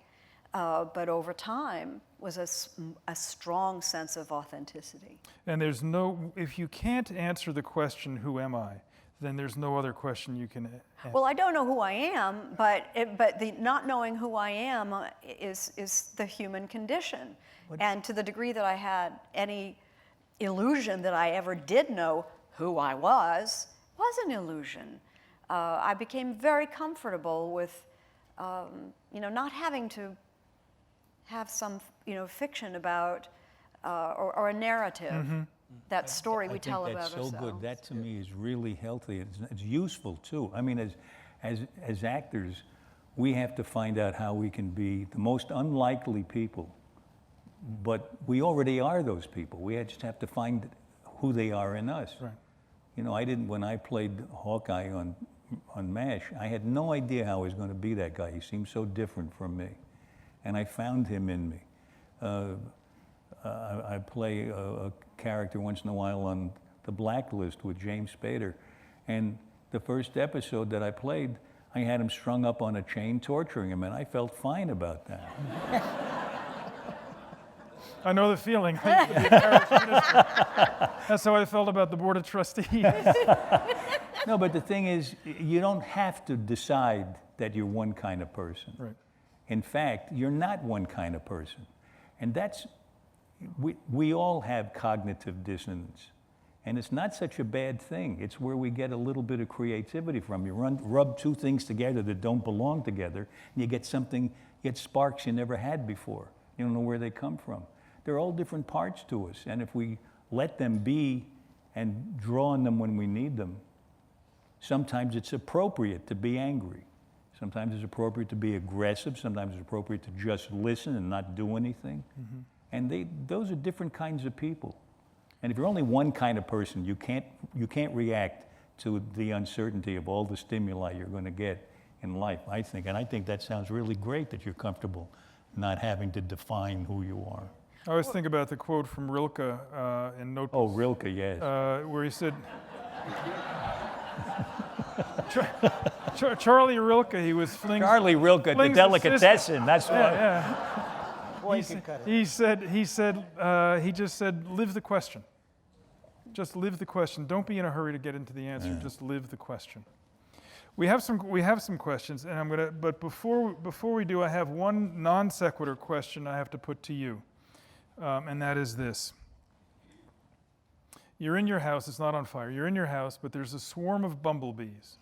Speaker 4: but over time, was a strong sense of authenticity.
Speaker 1: And if you can't answer the question, who am I, then there's no other question you can answer.
Speaker 4: Well, I don't know who I am, but the not knowing who I am is the human condition. And to the degree that I had any illusion that I ever did know who I was an illusion. I became very comfortable with, not having to have some, fiction about, or a narrative. That story we tell about ourselves.
Speaker 2: That's so good. That to me is really healthy. It's useful too. I mean, as actors, we have to find out how we can be the most unlikely people, but we already are those people. We just have to find who they are in us. Right. When I played Hawkeye on MASH, I had no idea how I was going to be that guy. He seemed so different from me, and I found him in me. I play a character once in a while on The Blacklist with James Spader, and the first episode that I played, I had him strung up on a chain torturing him, and I felt fine about that.
Speaker 1: I know the feeling. That's how I felt about the Board of Trustees.
Speaker 2: No, but the thing is, you don't have to decide that you're one kind of person.
Speaker 1: Right.
Speaker 2: In fact, you're not one kind of person. And we all have cognitive dissonance. And it's not such a bad thing. It's where we get a little bit of creativity from. You rub 2 things together that don't belong together, and you get sparks you never had before. You don't know where they come from. They're all different parts to us. And if we let them be and draw on them when we need them, sometimes it's appropriate to be angry. Sometimes it's appropriate to be aggressive. Sometimes it's appropriate to just listen and not do anything. And those are different kinds of people. And if you're only one kind of person, you can't react to the uncertainty of all the stimuli you're going to get in life, I think. And I think that sounds really great that you're comfortable not having to define who you are.
Speaker 1: I always think about the quote from Rilke in Notebooks.
Speaker 2: Oh, Rilke, yes.
Speaker 1: Where he said, Charlie Rilke, he was
Speaker 2: Charlie Rilke, the delicatessen, that's what.
Speaker 1: Yeah.
Speaker 3: Boy, he could cut it.
Speaker 1: He just said, live the question. Just live the question. Don't be in a hurry to get into the answer.
Speaker 2: Yeah.
Speaker 1: Just live the question. We have some questions, and but before we do, I have one non sequitur question I have to put to you, and that is this: You're in your house, it's not on fire. You're in your house, but there's a swarm of bumblebees.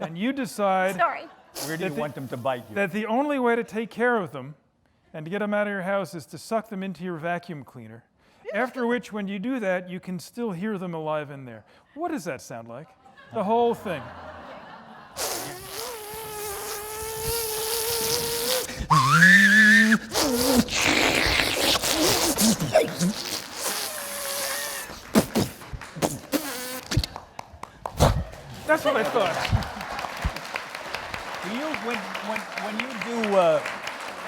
Speaker 1: And you decide
Speaker 4: Sorry.
Speaker 2: Where do you want them to bite you?
Speaker 1: that the only way to take care of them and to get them out of your house is to suck them into your vacuum cleaner. After which, when you do that, you can still hear them alive in there. What does that sound like? The whole thing. That's what I thought.
Speaker 2: Do you,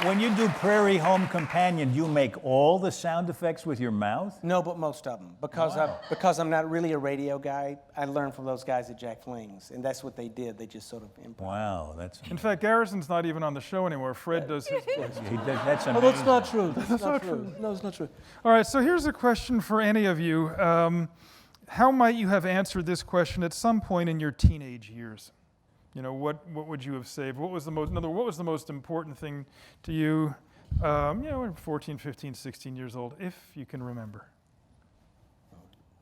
Speaker 2: when you do Prairie Home Companion, do you make all the sound effects with your mouth?
Speaker 3: No, but most of them. Because I'm not really a radio guy, I learned from those guys at Jack Flings, and that's what they did. They just sort of improv.
Speaker 2: Wow, that's
Speaker 1: In fact, Garrison's not even on the show anymore. Fred does his voice.
Speaker 2: that's amazing.
Speaker 5: Oh, that's not true. That's not true. No, it's not true.
Speaker 1: All right, so here's a question for any of you. How might you have answered this question at some point in your teenage years? You know, what would you have saved? What was the most important thing to you, you know, when 14, 15, 16 years old, if you can remember?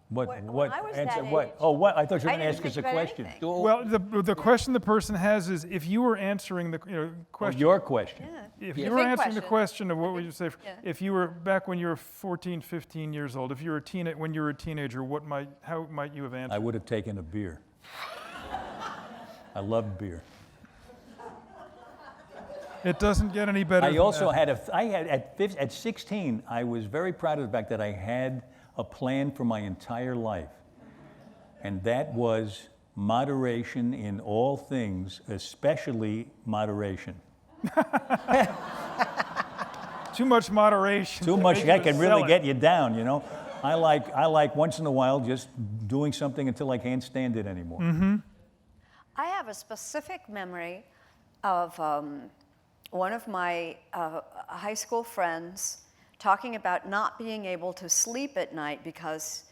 Speaker 2: What
Speaker 4: When I was
Speaker 2: answer?
Speaker 4: that
Speaker 2: What?
Speaker 4: age,
Speaker 2: Oh, what? I thought you were
Speaker 4: I
Speaker 2: going to
Speaker 4: didn't
Speaker 2: ask us a
Speaker 4: think about
Speaker 2: question.
Speaker 4: anything.
Speaker 1: Well, the question the person has is, if you were answering the
Speaker 2: Oh,
Speaker 1: question,
Speaker 2: your question.
Speaker 4: Yeah.
Speaker 1: if
Speaker 4: The
Speaker 1: you were
Speaker 4: big
Speaker 1: answering the
Speaker 4: question.
Speaker 1: question of what would you say,
Speaker 4: Yeah.
Speaker 1: if you were back when you were 14, 15 years old, if you were when you were a teenager, how might you have answered?
Speaker 2: I would have taken a beer. I love beer.
Speaker 1: It doesn't get any better.
Speaker 2: I
Speaker 1: than
Speaker 2: also
Speaker 1: that.
Speaker 2: at 16, I was very proud of the fact that I had a plan for my entire life. And that was moderation in all things, especially moderation.
Speaker 1: Too much moderation.
Speaker 2: Too
Speaker 1: to
Speaker 2: much
Speaker 1: make
Speaker 2: that
Speaker 1: you
Speaker 2: can
Speaker 1: sell
Speaker 2: really
Speaker 1: it.
Speaker 2: get you down, you know. I like once in a while just doing something until I can't stand it anymore.
Speaker 1: Mm-hmm.
Speaker 4: I have a specific memory of one of my high school friends talking about not being able to sleep at night because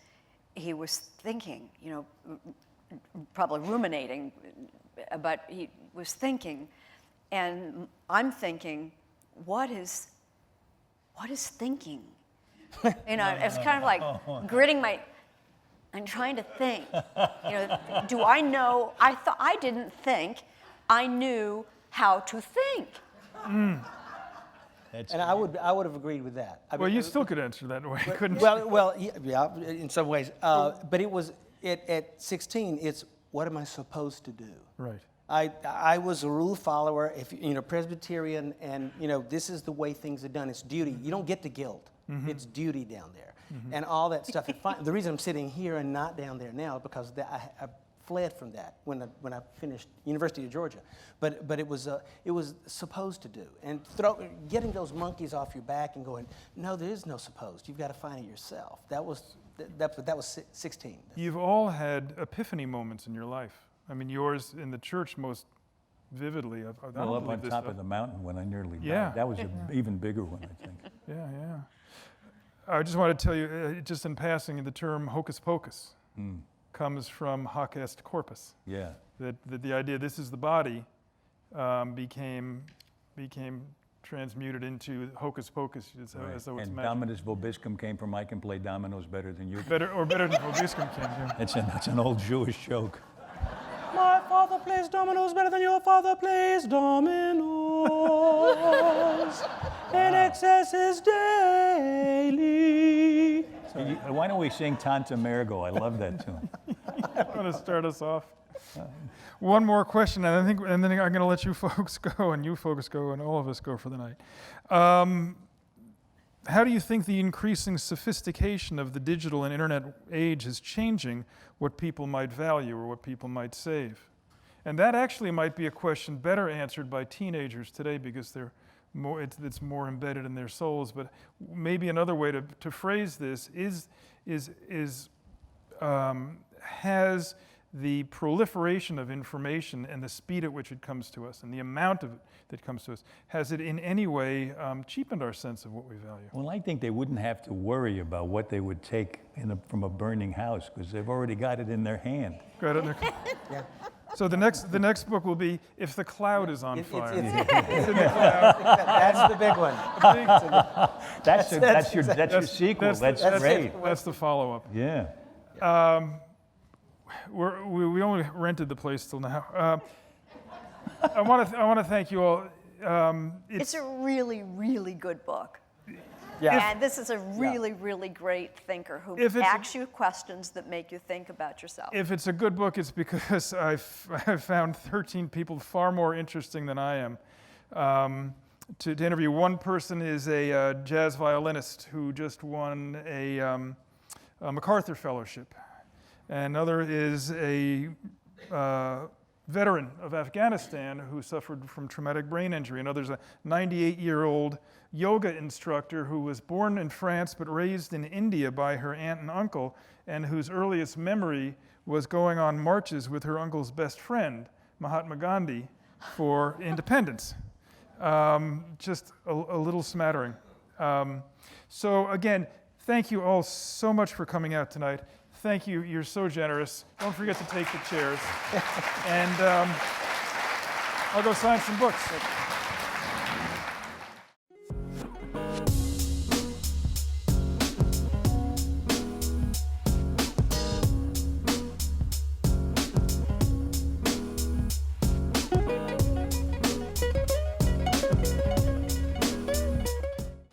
Speaker 4: he was thinking, you know, probably ruminating, but he was thinking. And I'm thinking, what is thinking? You know, it's kind of like gritting my, I'm trying to think. You know, do I know? I didn't think I knew how to think.
Speaker 3: And I would have agreed with that. I
Speaker 1: Well,
Speaker 3: mean,
Speaker 1: you still could answer that way, couldn't you?
Speaker 3: well, yeah, in some ways. But it was at 16. It's what am I supposed to do?
Speaker 1: Right.
Speaker 3: I was a rule follower. If you know, Presbyterian, and you know, this is the way things are done. It's duty. You don't get to guilt.
Speaker 1: Mm-hmm.
Speaker 3: It's duty down there, and all that stuff. The reason I'm sitting here and not down there now is because I fled from that when I finished University of Georgia. But it was supposed to do, and getting those monkeys off your back and going, no, there is no supposed. You've got to find it yourself. That was 16.
Speaker 1: You've all had epiphany moments in your life. I mean, yours in the church most vividly. I
Speaker 2: Well,
Speaker 1: don't
Speaker 2: up on
Speaker 1: believe this
Speaker 2: top
Speaker 1: stuff.
Speaker 2: of the mountain when I nearly died.
Speaker 1: Yeah.
Speaker 2: That was an even bigger one, I think.
Speaker 1: Yeah, yeah. I just want to tell you, just in passing, the term hocus pocus comes from hoc est corpus.
Speaker 2: Yeah.
Speaker 1: That the idea this is the body became transmuted into hocus pocus, as though it's
Speaker 2: And
Speaker 1: magic.
Speaker 2: Dominus Vobiscum came from I can play dominoes better than you can.
Speaker 1: Better than Vobiscum can do.
Speaker 2: That's an old Jewish joke.
Speaker 5: My father plays dominoes better than your father plays dominoes. And excess is daily.
Speaker 2: Why don't we sing Tanta Mergo? I love that tune.
Speaker 1: Want to start us off? One more question, and then I'm going to let you folks go, and you folks go, and all of us go for the night. How do you think the increasing sophistication of the digital and internet age is changing what people might value or what people might save? And that actually might be a question better answered by teenagers today because it's more embedded in their souls. But maybe another way to phrase this has the proliferation of information and the speed at which it comes to us and the amount of it that comes to us, has it in any way cheapened our sense of what we value?
Speaker 2: Well, I think they wouldn't have to worry about what they would take from a burning house because they've already got it in their hand.
Speaker 1: Got it?
Speaker 3: Yeah.
Speaker 1: So the next book will be If the Cloud is on Fire.
Speaker 3: That's the big one.
Speaker 2: That's your sequel. That's great.
Speaker 1: That's the follow-up.
Speaker 2: Yeah.
Speaker 1: We only rented the place till now. I want to thank you all.
Speaker 4: It's a really, really good book.
Speaker 3: Yeah.
Speaker 4: And this is a really, really great thinker who
Speaker 1: If it's
Speaker 4: asks you questions that make you think about yourself.
Speaker 1: If it's a good book, it's because I've found 13 people far more interesting than I am. To interview. One person is a jazz violinist who just won a MacArthur Fellowship. Another is a veteran of Afghanistan who suffered from traumatic brain injury. Another's a 98-year-old yoga instructor who was born in France but raised in India by her aunt and uncle, and whose earliest memory was going on marches with her uncle's best friend, Mahatma Gandhi, for independence. Just a little smattering. So again, thank you all so much for coming out tonight. Thank you. You're so generous. Don't forget to take the chairs. And I'll go sign some books.